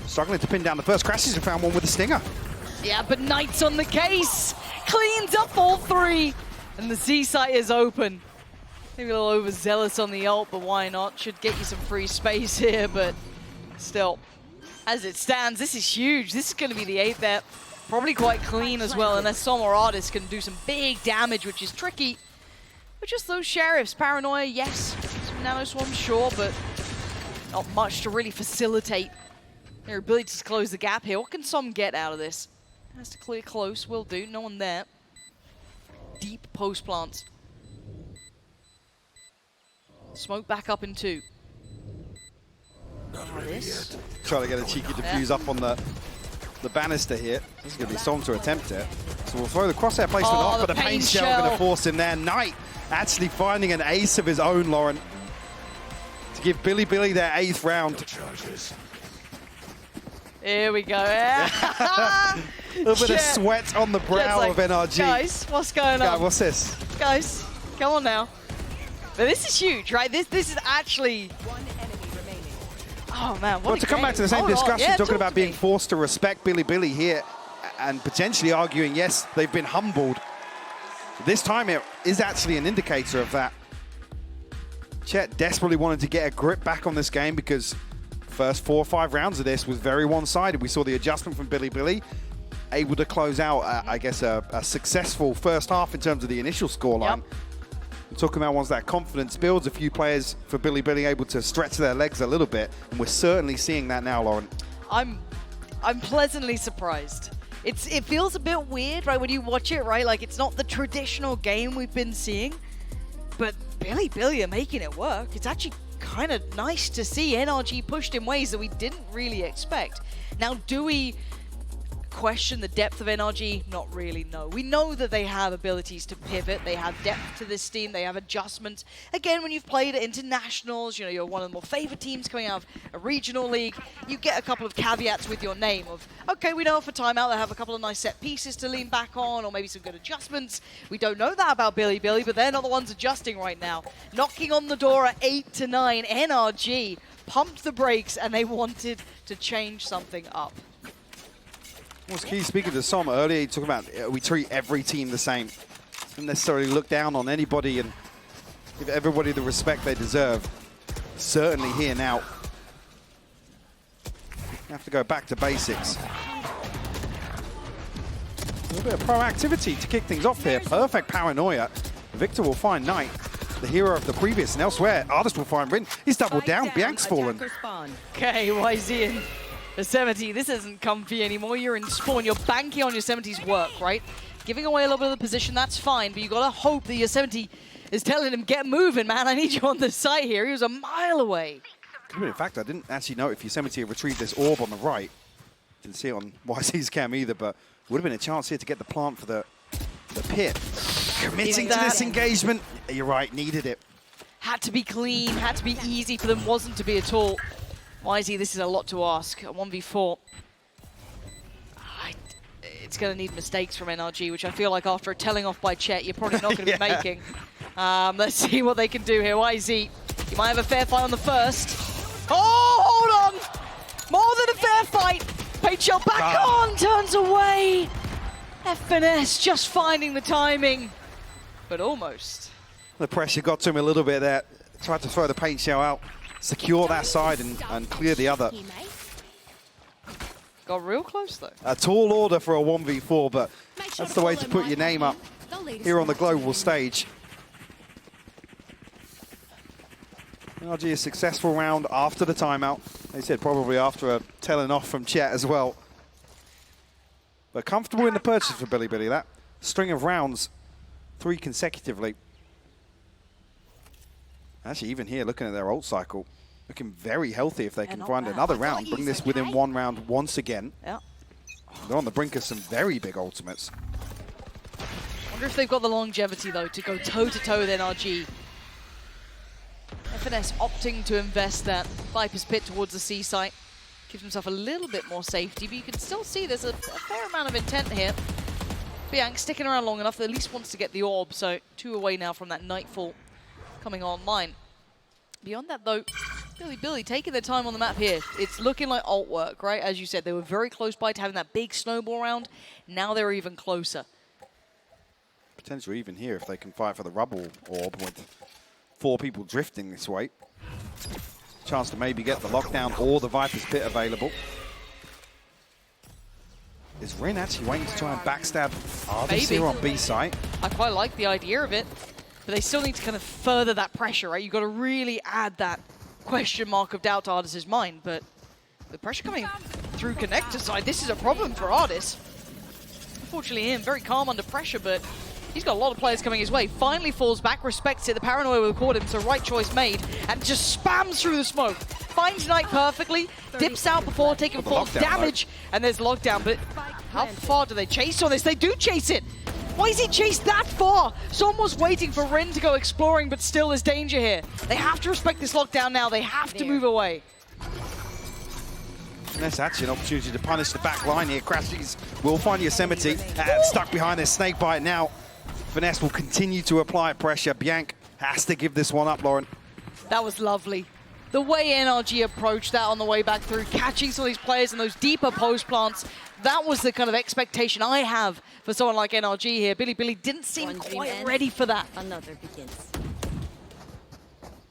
S9: struggling to pin down the first. Crashes and found one with a stinger.
S20: Yeah, but Knight's on the case. Cleans up all three. And the Z site is open. Maybe a little overzealous on the ult, but why not? Should get you some free space here, but still. As it stands, this is huge. This is going to be the 8th there. Probably quite clean as well, unless Som or Ardis can do some big damage, which is tricky. But just those Sheriffs. Paranoia, yes. Some Nano Swarm, sure, but not much to really facilitate their ability to close the gap here. What can Som get out of this? Has to clear close, will do. No one there. Deep post plants. Smoke back up in 2. This.
S9: Trying to get a cheeky defuse up on the banister here. This is going to be Som to attempt it. So we'll throw the crosshair placement off, but the paint shell going to force him there. Knight actually finding an ace of his own, Lauren, to give Bilibili their 8th round.
S20: Here we go.
S9: A little bit of sweat on the brow of NRG.
S20: Guys, what's going on?
S9: What's this?
S20: Guys, come on now. But this is huge, right? This is actually... Oh man, what
S9: Well,
S20: a
S9: to come
S20: game.
S9: back to the same
S20: Hold on.
S9: discussion,
S20: Yeah,
S9: talking
S20: talk
S9: about
S20: to
S9: being
S20: me.
S9: forced to respect Bilibili here and potentially arguing, yes, they've been humbled. This time it is actually an indicator of that. Chet desperately wanted to get a grip back on this game because first 4 or 5 rounds of this was very one-sided. We saw the adjustment from Bilibili, able to close out, I guess, a successful first half in terms of the initial scoreline.
S20: Yep.
S9: We're talking about once that confidence builds, a few players for Bilibili able to stretch their legs a little bit, and we're certainly seeing that now, Lauren.
S20: I'm pleasantly surprised. It feels a bit weird, right, when you watch it, right? Like, it's not the traditional game we've been seeing, but Bilibili are making it work. It's actually kind of nice to see NRG pushed in ways that we didn't really expect. Now, do we question the depth of NRG? Not really, no. We know that they have abilities to pivot. They have depth to this team. They have adjustments. Again, when you've played at internationals, you know, you're one of the more favored teams coming out of a regional league, you get a couple of caveats with your name of, okay, we know for timeout they have a couple of nice set pieces to lean back on, or maybe some good adjustments. We don't know that about Bilibili, but they're not the ones adjusting right now. Knocking on the door at 8-9, NRG pumped the brakes and they wanted to change something up.
S9: What's key, speaking to Som earlier, he talked about we treat every team the same. Don't necessarily look down on anybody and give everybody the respect they deserve. Certainly here now. You have to go back to basics. A little bit of proactivity to kick things off here. Perfect paranoia. Victor will find Knight, the hero of the previous, and elsewhere, Artist will find Rin. He's doubled down, Bianca's fallen.
S20: Okay, YZ and the 70, this isn't comfy anymore. You're in spawn, you're banking on your 70's work, right? Giving away a little bit of the position, that's fine, but you gotta hope that your 70 is telling him, get moving, man. I need you on the site here. He was a mile away.
S9: In fact, I didn't actually know if Yosemite retrieved this orb on the right. Didn't see it on YZ's cam either, but would have been a chance here to get the plant for the pit. Committing to this engagement. You're right, needed it.
S20: Had to be clean, had to be easy for them, wasn't to be at all. YZ, this is a lot to ask. A 1v4. It's going to need mistakes from NRG, which I feel like after a telling off by Chet, you're probably not going to be making. Let's see what they can do here. YZ, you might have a fair fight on the first. Oh, hold on! More than a fair fight. Pageshell back on, turns away. FNS just finding the timing, but almost.
S9: The pressure got to him a little bit there. Tried to throw the paint shell out, secure that side and clear the other.
S20: Got real close though.
S9: A tall order for a 1v4, but that's the way to put your name up here on the global stage. NRG a successful round after the timeout. They said probably after a telling off from Chet as well. But comfortable in the purchase for Bilibili. That string of rounds, 3 consecutively. Actually, even here, looking at their ult cycle, looking very healthy if they can find another round, bring this within 1 round once again.
S20: Yeah.
S9: They're on the brink of some very big ultimates.
S20: Wonder if they've got the longevity though to go toe-to-toe with NRG. FNS opting to invest that Viper's Pit towards the C site. Gives himself a little bit more safety, but you can still see there's a fair amount of intent here. Bianc sticking around long enough that at least wants to get the orb, so 2 away now from that Nightfall coming online. Beyond that though, Bilibili taking their time on the map here. It's looking like ult work, right? As you said, they were very close by to having that big snowball round. Now they're even closer.
S9: Potentially even here if they can fight for the rubble orb with 4 people drifting this way. Chance to maybe get the lockdown or the Viper's Pit available. Is Rin actually waiting to try and backstab Artis here on B site?
S20: I quite like the idea of it, but they still need to kind of further that pressure, right? You've got to really add that question mark of doubt to Artis' mind, but the pressure coming through connector side, this is a problem for Artis. Unfortunately him, very calm under pressure, but he's got a lot of players coming his way. Finally falls back, respects it. The paranoia will caught him, so right choice made, and just spams through the smoke. Finds Knight perfectly, dips out before taking full damage, and there's lockdown, but how far do they chase on this? They do chase it! Why is he chased that far? Someone's waiting for Rin to go exploring, but still there's danger here. They have to respect this lockdown now. They have to move away.
S9: And that's actually an opportunity to punish the back line here. Crashies will find Yosemite stuck behind their snake bite now. Finesse will continue to apply pressure. Bianc has to give this one up, Lauren.
S20: That was lovely. the way NRG approached that on the way back through, catching some of these players in those deeper post plants, that was the kind of expectation I have for someone like NRG here. Bilibili didn't seem quite ready for that.
S21: Another begins.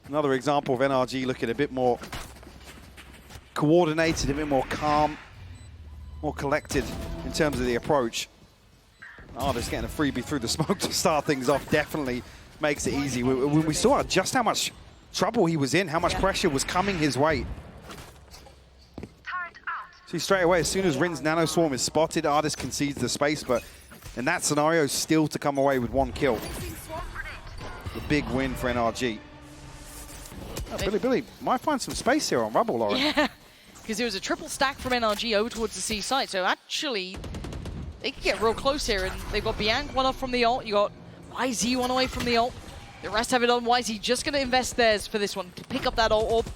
S22: Another example of NRG looking a bit more coordinated, a bit more calm, more collected in terms of the approach. Just getting a freebie through the smoke to start things off definitely makes it easy. We saw just how much trouble he was in, how much pressure was coming his way. See, straight away, as soon as Rin's Nano Swarm is spotted, Artist concedes the space, but in that scenario, still to come away with 1 kill. The big win for NRG. Bilibili might find some space here on Rubble, Lauren.
S20: Yeah, because it was a triple stack from NRG over towards the C site, so actually, they can get real close here, and they've got Bianc one off from the ult, you got YZ one away from the ult. The rest have it on YZ, just going to invest theirs for this one, to pick up that ult.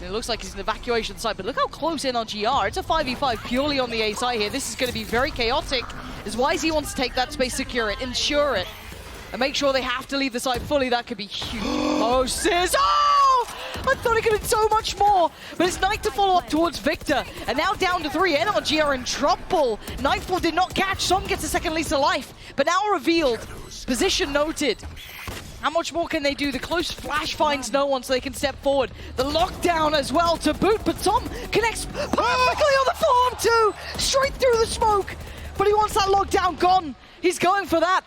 S20: It looks like he's in the evacuation site, but look how close NRG are. It's a 5v5 purely on the A side here. This is going to be very chaotic, as YZ wants to take that space, secure it, ensure it, and make sure they have to leave the site fully. That could be huge. Moses, I thought it could have been so much more, but it's Night to follow up towards Victor, and now down to 3. NRG are in trouble. Nightfall did not catch. Som gets a second lease of life, but now revealed. Position noted. How much more can they do? The close flash finds no one, so they can step forward. The lockdown as well to boot, but Som connects perfectly on the form too, straight through the smoke. But he wants that lockdown gone. He's going for that,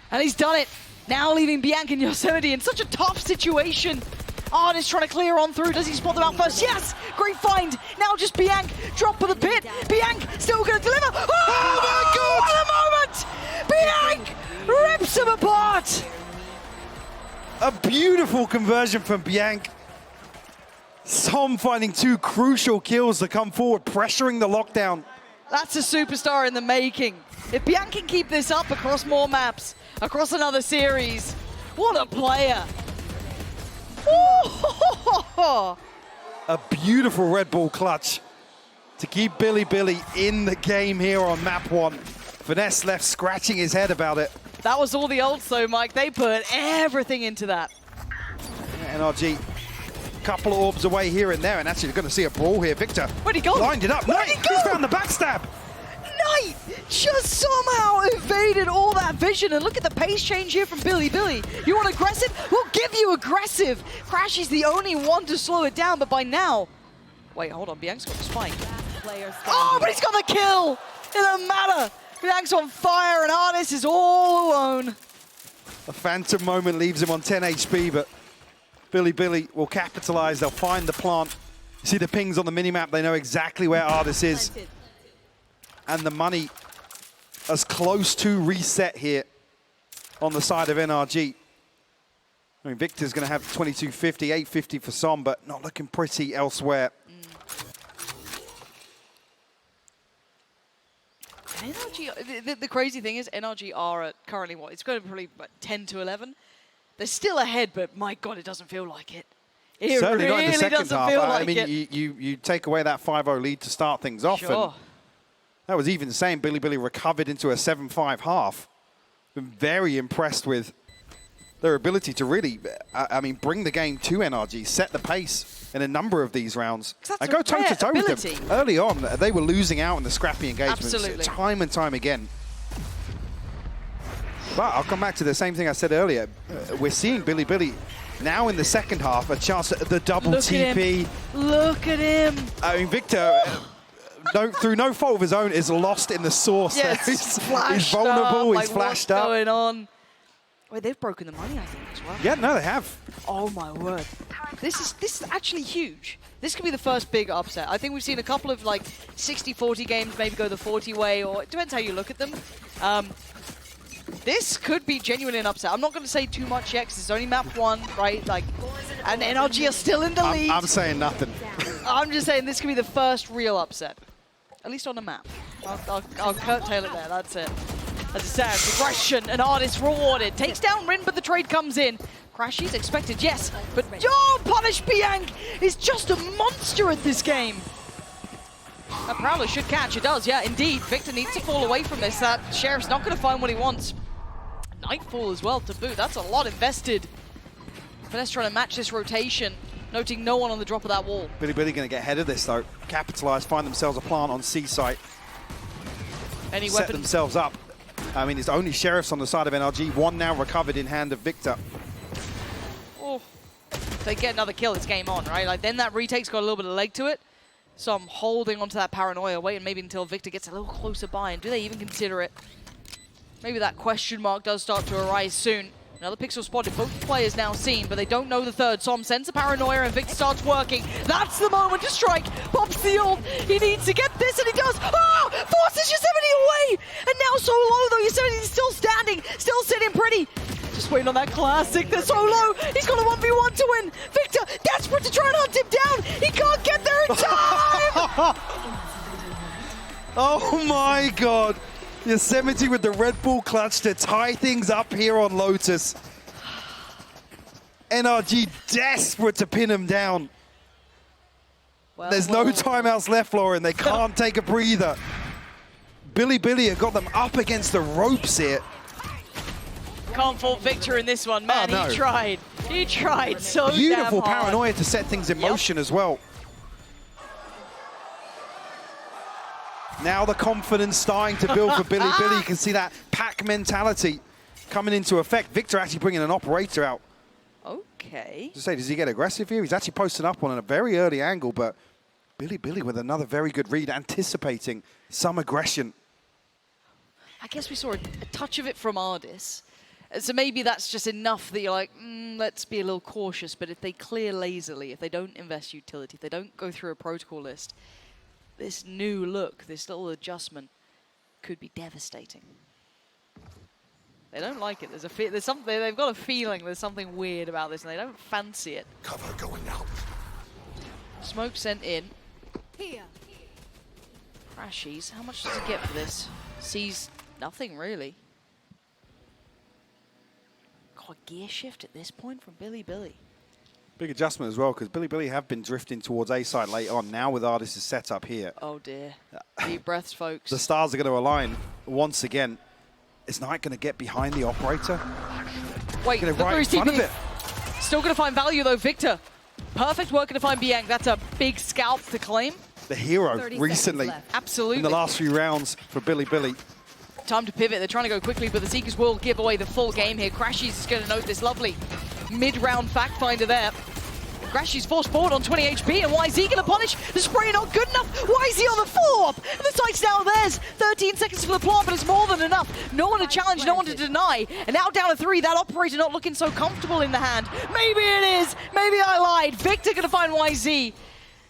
S20: and he's done it. Now leaving Bianc and Yosemite in such a tough situation. Artist trying to clear on through. Does he spot them out first? Yes! Great find. Now just Bianc. Drop of the pit. Bianc still going to deliver. Oh my God! What a moment! Bianc rips him apart.
S22: A beautiful conversion from Bianc. Som finding 2 crucial kills to come forward, pressuring the lockdown.
S20: That's a superstar in the making. If Bianc can keep this up across more maps, across another series, what a player.
S22: A beautiful Red Bull clutch to keep Bilibili in the game here on map 1. Finesse left scratching his head about it.
S20: That was all the ults though, Mike. They put everything into that.
S22: NRG, couple of orbs away here and there, and actually you're going to see a brawl here. Victor
S20: where'd he go?
S22: Lined it up.
S20: Where'd he go?
S22: He's found the backstab.
S20: Knight just somehow evaded all that vision, and look at the pace change here from Bilibili. You want aggressive? We'll give you aggressive. Crash is the only one to slow it down, but by now... Wait, hold on, Bianc's got the spike. Oh, but he's got the kill! It doesn't matter. Bianc's on fire, and Artist is all alone.
S22: A phantom moment leaves him on 10 HP, but Bilibili will capitalize. They'll find the plant. You see the pings on the minimap. They know exactly where Artist is. And the money as close to reset here on the side of NRG. I mean, Victor's going to have 2250, 850 for Som, but not looking pretty elsewhere.
S20: NRG, the crazy thing is NRG are at currently what? It's going to be probably about 10 to 11. They're still ahead, but my God, it doesn't feel like it. It
S22: Certainly
S20: really
S22: not in the second
S20: doesn't
S22: half.
S20: feel
S22: I
S20: like
S22: mean,
S20: it.
S22: you take away that 5-0 lead to start things off.
S20: Sure.
S22: And that was even saying Bilibili recovered into a 7-5 half. Been very impressed with their ability to really, I mean, bring the game to NRG, set the pace in a number of these rounds, and go toe-to-toe with them. Early on, they were losing out in the scrappy engagements time and time again. But I'll come back to the same thing I said earlier. We're seeing Bilibili now in the second half, a chance at the double TP.
S20: Look at him.
S22: I mean, Victor, through no fault of his own, is lost in the source.
S20: Yes,
S22: he's vulnerable, he's flashed up.
S20: What's going on? Wait, they've broken the money, I think, as well.
S22: Yeah, no, they have.
S20: Oh, my word. This is actually huge. This could be the first big upset. I think we've seen a couple of, like, 60-40 games maybe go the 40 way, or it depends how you look at them. This could be genuinely an upset. I'm not going to say too much yet, because it's only map 1, right? Like, and NRG are still in the lead.
S22: I'm saying nothing.
S20: I'm just saying this could be the first real upset. At least on the map. I'll curtail it there, that's it. As it stands, aggression, an Artist rewarded. Takes down Rin, but the trade comes in. Crashies expected, yes. But, punish Bianc is just a monster at this game. That Prowler should catch, it does, yeah, indeed. Victor needs to fall away from this. That Sheriff's not going to find what he wants. Nightfall as well to boot, that's a lot invested. Finesse trying to match this rotation. Noting no one on the drop of that wall.
S22: Bilibili going to get ahead of this, though. Capitalize, find themselves a plant on C site.
S20: Any
S22: Set
S20: weapons?
S22: themselves up. I mean, it's only Sheriffs on the side of NRG. One now recovered in hand of Victor.
S20: Oh. If they get another kill, it's game on, right? Like, then that retake's got a little bit of leg to it. So I'm holding onto that paranoia, waiting maybe until Victor gets a little closer by. And do they even consider it? Maybe that question mark does start to arise soon. Another pixel spotted, both players now seen, but they don't know the third. Som sends a paranoia and Victor starts working. That's the moment to strike. Pops the ult. He needs to get this, and he does. Oh! Forces Yosemite away! And now so low, though. Yosemite's still standing, still sitting pretty. Just waiting on that classic. They're so low. He's got a 1v1 to win. Victor, desperate to try and hunt him down. He can't get there in time!
S22: Oh my God. Yosemite with the Red Bull clutch to tie things up here on Lotus. NRG desperate to pin him down.
S20: Well,
S22: There's no timeouts left, Lauren. They can't take a breather. Bilibili have got them up against the ropes here.
S20: Can't fault Victor in this one, man.
S22: Oh, no.
S20: He tried. He tried so
S22: Beautiful
S20: damn hard.
S22: paranoia to set things in motion as well. Now the confidence starting to build for Bilibili. You can see that pack mentality coming into effect. Victor actually bringing an operator out.
S20: Okay.
S22: To say, does he get aggressive here? He's actually posting up on a very early angle, but Bilibili with another very good read, anticipating some aggression.
S20: I guess we saw a touch of it from Ardis. So maybe that's just enough that you're like, let's be a little cautious. But if they clear lazily, if they don't invest utility, if they don't go through a protocol list, this new look, this little adjustment could be devastating. They don't like it. There's something. They've got a feeling there's something weird about this, and they don't fancy it.
S4: Cover going out.
S20: Smoke sent in. Here. Crashies. How much does he get for this? Sees nothing really. God, gear shift at this point from Bilibili.
S22: Big adjustment as well, because Bilibili have been drifting towards A side late on. Now with Ardis' setup here.
S20: Oh dear. Deep breaths, folks.
S22: The stars are going to align once again. Is Knight going to get behind the operator?
S20: Wait,
S22: look
S20: right
S22: in front of it.
S20: Still going to find value though, Victor. Perfect work to find Biang. That's a big scalp to claim.
S22: The hero recently.
S20: Absolutely.
S22: In the last few rounds for Bilibili.
S20: Time to pivot. They're trying to go quickly, but the Seekers will give away the full game here. Crashies is going to note this lovely mid-round fact finder there. Crashies forced forward on 20 HP, and YZ going to punish. The spray not good enough. YZ on the follow-up, and the site's now theirs. 13 seconds for the plant, but it's more than enough. No one to challenge, no one to deny. And now down to 3, that operator not looking so comfortable in the hand. Maybe it is. Maybe I lied. Victor going to find YZ. You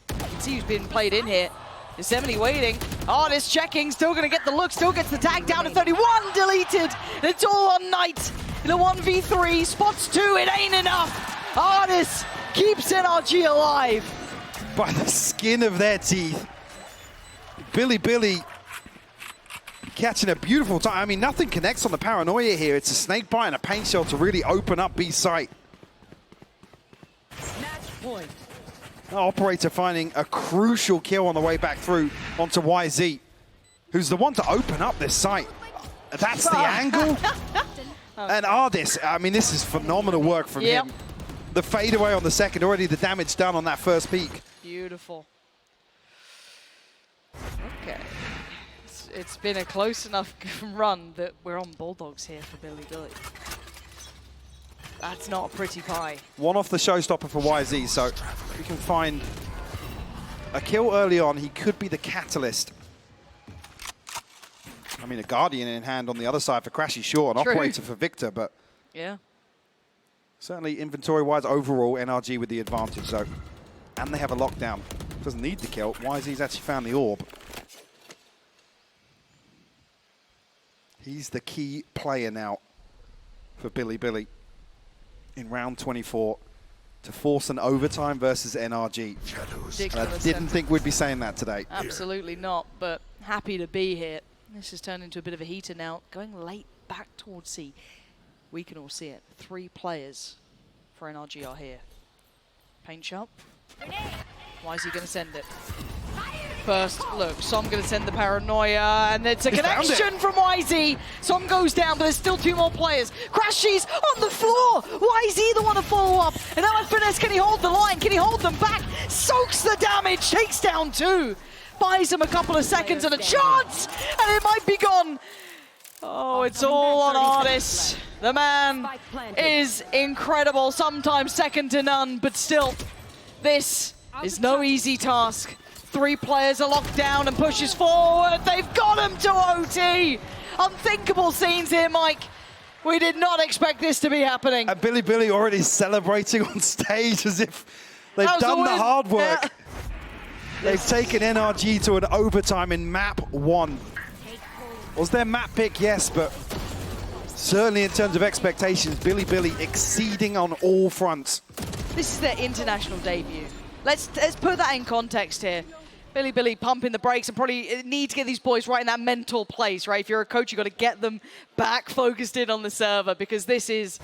S20: can see who's been played in here. Yosemite waiting. Ardis checking, still going to get the look, still gets the tag down to 31, deleted. And it's all on Knight in a 1v3, spots 2, it ain't enough. Ardis keeps NRG alive.
S22: By the skin of their teeth. Bilibili catching a beautiful time. I mean, nothing connects on the paranoia here. It's a snake bite and a paint shell to really open up B site.
S4: Match point.
S22: Operator finding a crucial kill on the way back through onto YZ, who's the one to open up this site. That's the angle. And Ardis, I mean, this is phenomenal work from him. The fadeaway on the second, already the damage done on that first peak.
S20: Beautiful. Okay. It's been a close enough run that we're on Bulldogs here for Bilibili. That's not a pretty pie.
S22: One off the showstopper for YZ, so if we can find a kill early on, he could be the catalyst. I mean, a Guardian in hand on the other side for Crashy, sure, an operator for Victor, but
S20: yeah,
S22: certainly inventory-wise, overall, NRG with the advantage, though. And they have a lockdown. Doesn't need the kill. YZ's actually found the orb. He's the key player now for Bilibili in round 24 to force an overtime versus NRG. And I didn't think we'd be saying that today.
S20: Absolutely not, but happy to be here. This has turned into a bit of a heater now. Going late back towards C. We can all see it. 3 players for NRG are here. Paint shot. Why is he going to send it? First, look, Som going to send the paranoia, and it's a connection from YZ. Som goes down, but there's still 2 more players. Crashies on the floor. YZ the one to follow up. And now at Finesse, can he hold the line? Can he hold them back? Soaks the damage, takes down 2. Buys him a couple of seconds and a chance, and it might be gone. Oh, it's all on Artis. The man is incredible, sometimes second to none, but still, this is no easy task. 3 players are locked down and pushes forward. They've got him to OT. Unthinkable scenes here, Mike. We did not expect this to be happening.
S22: And Bilibili already celebrating on stage as if they've done the hard work. Yeah. They've taken NRG to an overtime in map 1. Was their map pick? Yes, but certainly in terms of expectations, Bilibili exceeding on all fronts.
S20: This is their international debut. Let's put that in context here. Bilibili pumping the brakes and probably need to get these boys right in that mental place, right? If you're a coach, you've got to get them back focused in on the server because this is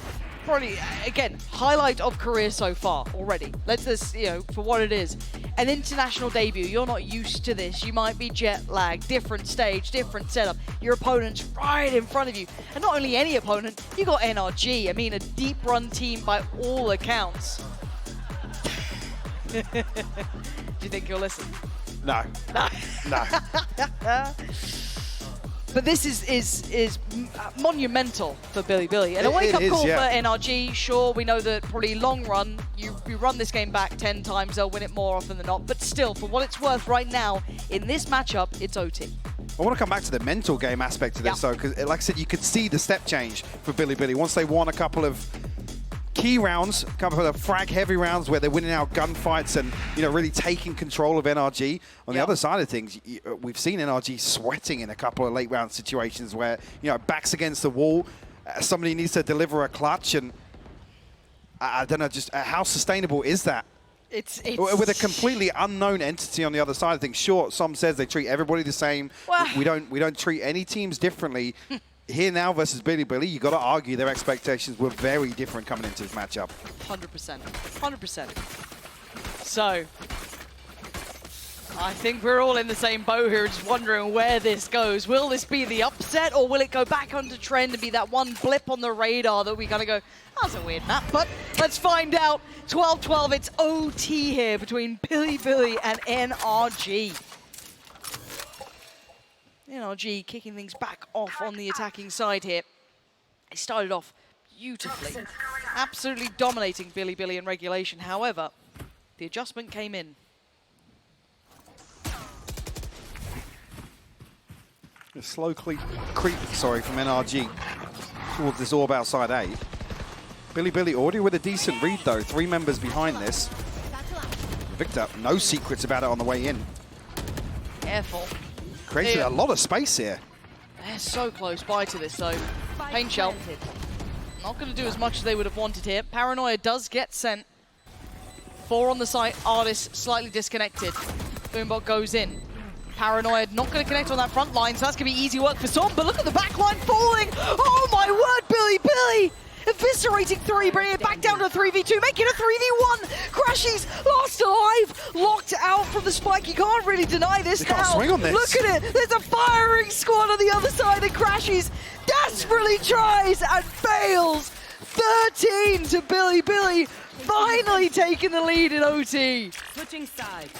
S20: probably, again, highlight of career so far already. Let's just, you know, for what it is. An international debut, you're not used to this. You might be jet lagged, different stage, different setup. Your opponent's right in front of you. And not only any opponent, you got NRG. I mean, a deep run team by all accounts. Do you think you'll listen?
S22: No. No.
S20: But this is monumental for Bilibili. And a wake-up call for NRG. Sure, we know that probably long run, you run this game back 10 times, they'll win it more often than not. But still, for what it's worth right now, in this matchup, it's OT.
S22: I want to come back to the mental game aspect of this, though, because like I said, you could see the step change for Bilibili. Once they won a couple of key rounds, a couple of frag-heavy rounds where they're winning out gunfights and, you know, really taking control of NRG. On the other side of things, we've seen NRG sweating in a couple of late-round situations where, you know, backs against the wall, somebody needs to deliver a clutch, and I don't know, just how sustainable is that?
S20: It's
S22: with a completely unknown entity on the other side of things. Sure, some says they treat everybody the same. Well, we don't treat any teams differently. Here now versus Bilibili, you got to argue their expectations were very different coming into this matchup.
S20: 100%. 100%. So, I think we're all in the same boat here, just wondering where this goes. Will this be the upset, or will it go back onto trend and be that one blip on the radar that we kind of go, that's a weird map, but let's find out. 12-12, it's OT here between Bilibili and NRG. NRG kicking things back off on the attacking side here. He started off beautifully, absolutely dominating Bilibili in regulation. However, the adjustment came in.
S22: A slow creep, from NRG towards this orb outside A. Bilibili already with a decent read, though. 3 members behind this. Victor, no secrets about it on the way in.
S20: Careful.
S22: Created a lot of space here.
S20: They're so close by to this, though. Pain Shell. Not going to do as much as they would have wanted here. Paranoia does get sent. 4 on the site. Artis slightly disconnected. Boombot goes in. Paranoia not going to connect on that front line, so that's going to be easy work for Som. But look at the back line falling. Oh my word, Bilibili! Eviscerating 3, bringing it back down to a 3v2, making a 3v1. Crashies last alive, locked out from the spike. You can't really deny this now.
S22: Can't swing on this.
S20: Look at it. There's a firing squad on the other side, and Crashies desperately tries and fails. 13 to Bilibili, finally taking the lead in OT.
S4: Switching sides.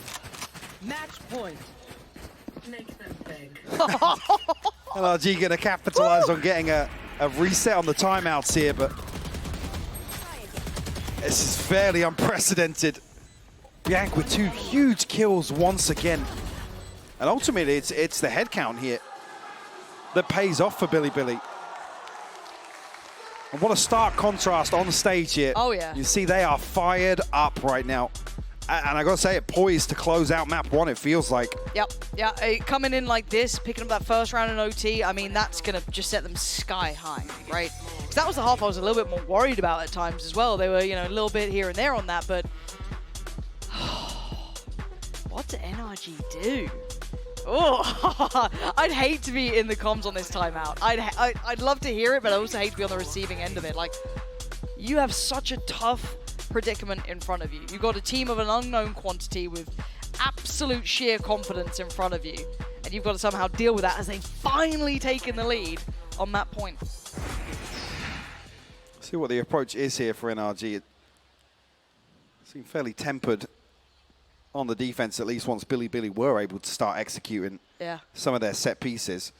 S4: Match point. Make them big.
S22: NRG going to capitalize on getting a reset on the timeouts here, but this is fairly unprecedented. Bianc with 2 huge kills once again. And ultimately, it's the head count here that pays off for Bilibili. And what a stark contrast on the stage here.
S20: Oh, yeah.
S22: You see they are fired up right now. And I got to say, it poised to close out map 1, it feels like.
S20: Yep, yeah, coming in like this, picking up that first round in OT, I mean, that's going to just set them sky high, right? Because that was the half I was a little bit more worried about at times as well. They were, you know, a little bit here and there on that, but what did NRG do? Oh, I'd hate to be in the comms on this timeout. I'd love to hear it, but I also hate to be on the receiving end of it. Like, you have such a tough predicament in front of you. You've got a team of an unknown quantity with absolute sheer confidence in front of you. And you've got to somehow deal with that as they've finally taken the lead on that point.
S22: See what the approach is here for NRG. It seemed fairly tempered on the defense, at least once Bilibili were able to start executing some of their set pieces.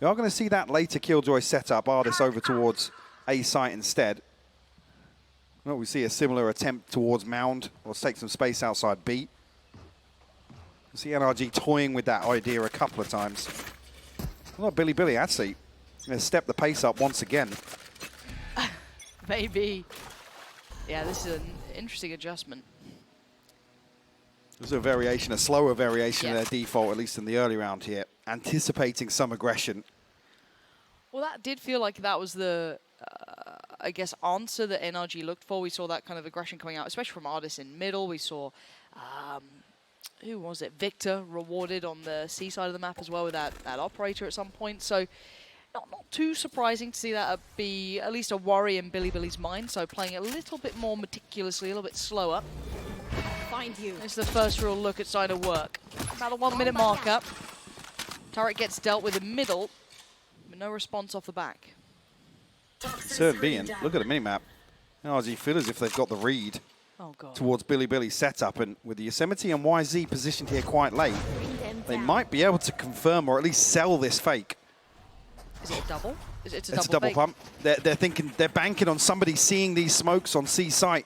S22: We are going to see that later Killjoy set up Ardis over towards A site instead. Well, we see a similar attempt towards Mound. Let's take some space outside B. We see NRG toying with that idea a couple of times. Well, Bilibili actually going to step the pace up once again.
S20: Maybe. Yeah, this is an interesting adjustment.
S22: There's a variation, a slower variation of their default, at least in the early round here, anticipating some aggression.
S20: Well, that did feel like that was the, I guess, answer that NRG looked for. We saw that kind of aggression coming out, especially from Ardis in middle. We saw, who was it? Victor rewarded on the C side of the map as well with that operator at some point. So not too surprising to see that be at least a worry in Bilibili's mind. So playing a little bit more meticulously, a little bit slower.
S3: Find you.
S20: This is the first real look at side of work. About a 1 minute marker. Turret gets dealt with in middle, but no response off the back.
S22: Third being, look at the minimap. NRG feel as if they've got the read towards Bilibili's setup, and with the Yosemite and YZ positioned here quite late, they might be able to confirm or at least sell this fake.
S20: Is it a double? It's
S22: a double pump. They're thinking, they're banking on somebody seeing these smokes on C site.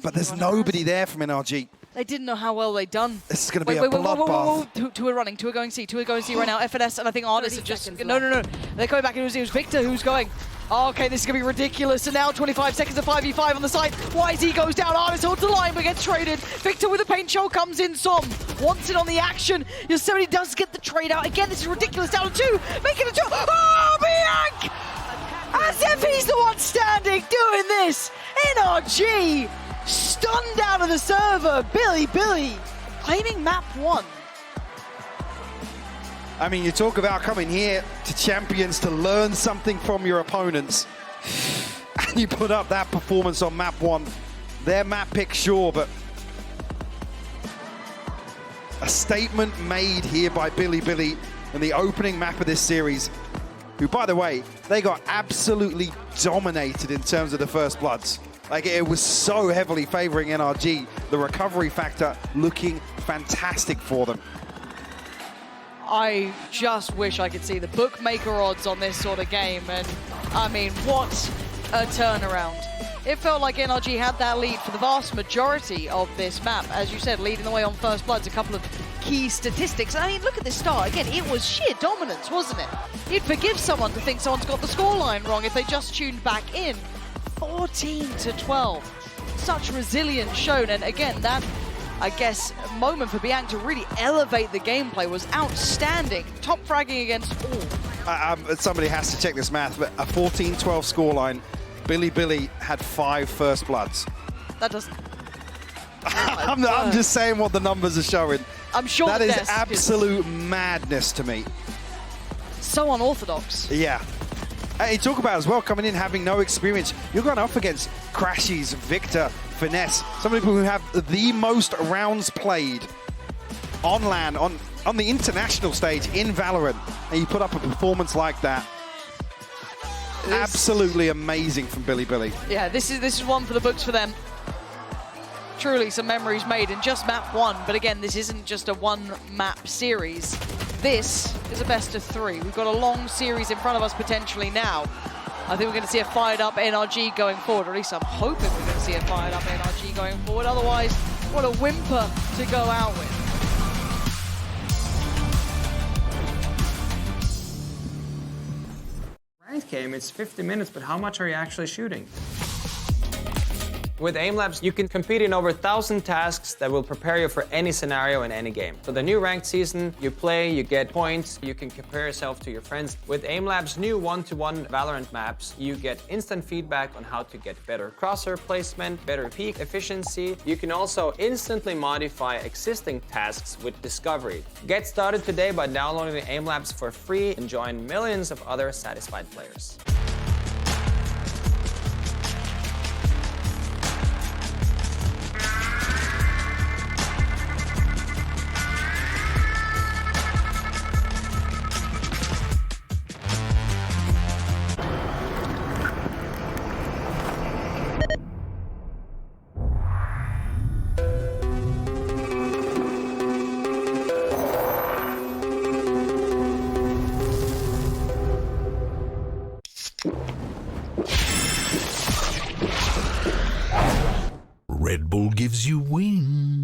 S22: But there's nobody there from NRG.
S20: They didn't know how well they'd done.
S22: This is going to be a bloodbath.
S20: Two are running, two are going C, two are going C right now. FNS and I think Ardis are just, no. They're coming back, and it was Victor who's going. Oh, okay, this is going to be ridiculous. And now 25 seconds of 5v5 on the side. YZ goes down, Ardis holds the line, but gets traded. Victor with a paint shell comes in, Som wants it on the action. Yosemite does get the trade out. Again, this is ridiculous, down to 2, making a 2. Oh, Bianc! As if he's the one standing doing this. NRG stunned out of the server. Bilibili claiming map 1.
S22: I mean, you talk about coming here to Champions to learn something from your opponents. And you put up that performance on map 1. Their map pick, sure, but a statement made here by Bilibili in the opening map of this series, who, by the way, they got absolutely dominated in terms of the first bloods. Like, it was so heavily favoring NRG. The recovery factor looking fantastic for them.
S20: I just wish I could see the bookmaker odds on this sort of game. And, I mean, what a turnaround. It felt like NRG had that lead for the vast majority of this map. As you said, leading the way on first bloods, a couple of key statistics. I mean, look at this start. Again, it was sheer dominance, wasn't it? You'd forgive someone to think someone's got the scoreline wrong if they just tuned back in. 14-12. Such resilience shown. And again, that, I guess, moment for Bianc to really elevate the gameplay was outstanding. Top fragging against all.
S22: Somebody has to check this math, but a 14-12 scoreline. Bilibili had 5 first bloods.
S20: That doesn't...
S22: I'm just saying what the numbers are showing.
S20: I'm sure
S22: that is absolute madness to me.
S20: So unorthodox.
S22: Yeah. You talk about as well, coming in having no experience. You're going up against Crashies, Victor, Finesse, some people who have the most rounds played on LAN, on the international stage in Valorant, and you put up a performance like that. Absolutely amazing from Bilibili.
S20: Yeah, this is one for the books for them. Truly some memories made in just map 1, but again, this isn't just a one-map series. This is a best of 3. We've got a long series in front of us potentially now. I think we're going to see a fired-up NRG going forward, or at least I'm hoping we're going to see a fired-up NRG going forward. Otherwise, what a whimper to go out with.
S5: Ranked game, it's 50 minutes, but how much are you actually shooting? With Aim Labs, you can compete in over 1,000 tasks that will prepare you for any scenario in any game. For the new ranked season, you play, you get points, you can compare yourself to your friends. With Aim Labs' new one-to-one Valorant maps, you get instant feedback on how to get better crosshair placement, better peak efficiency. You can also instantly modify existing tasks with Discovery. Get started today by downloading Aim Labs for free and join millions of other satisfied players.
S7: Red Bull gives you wings.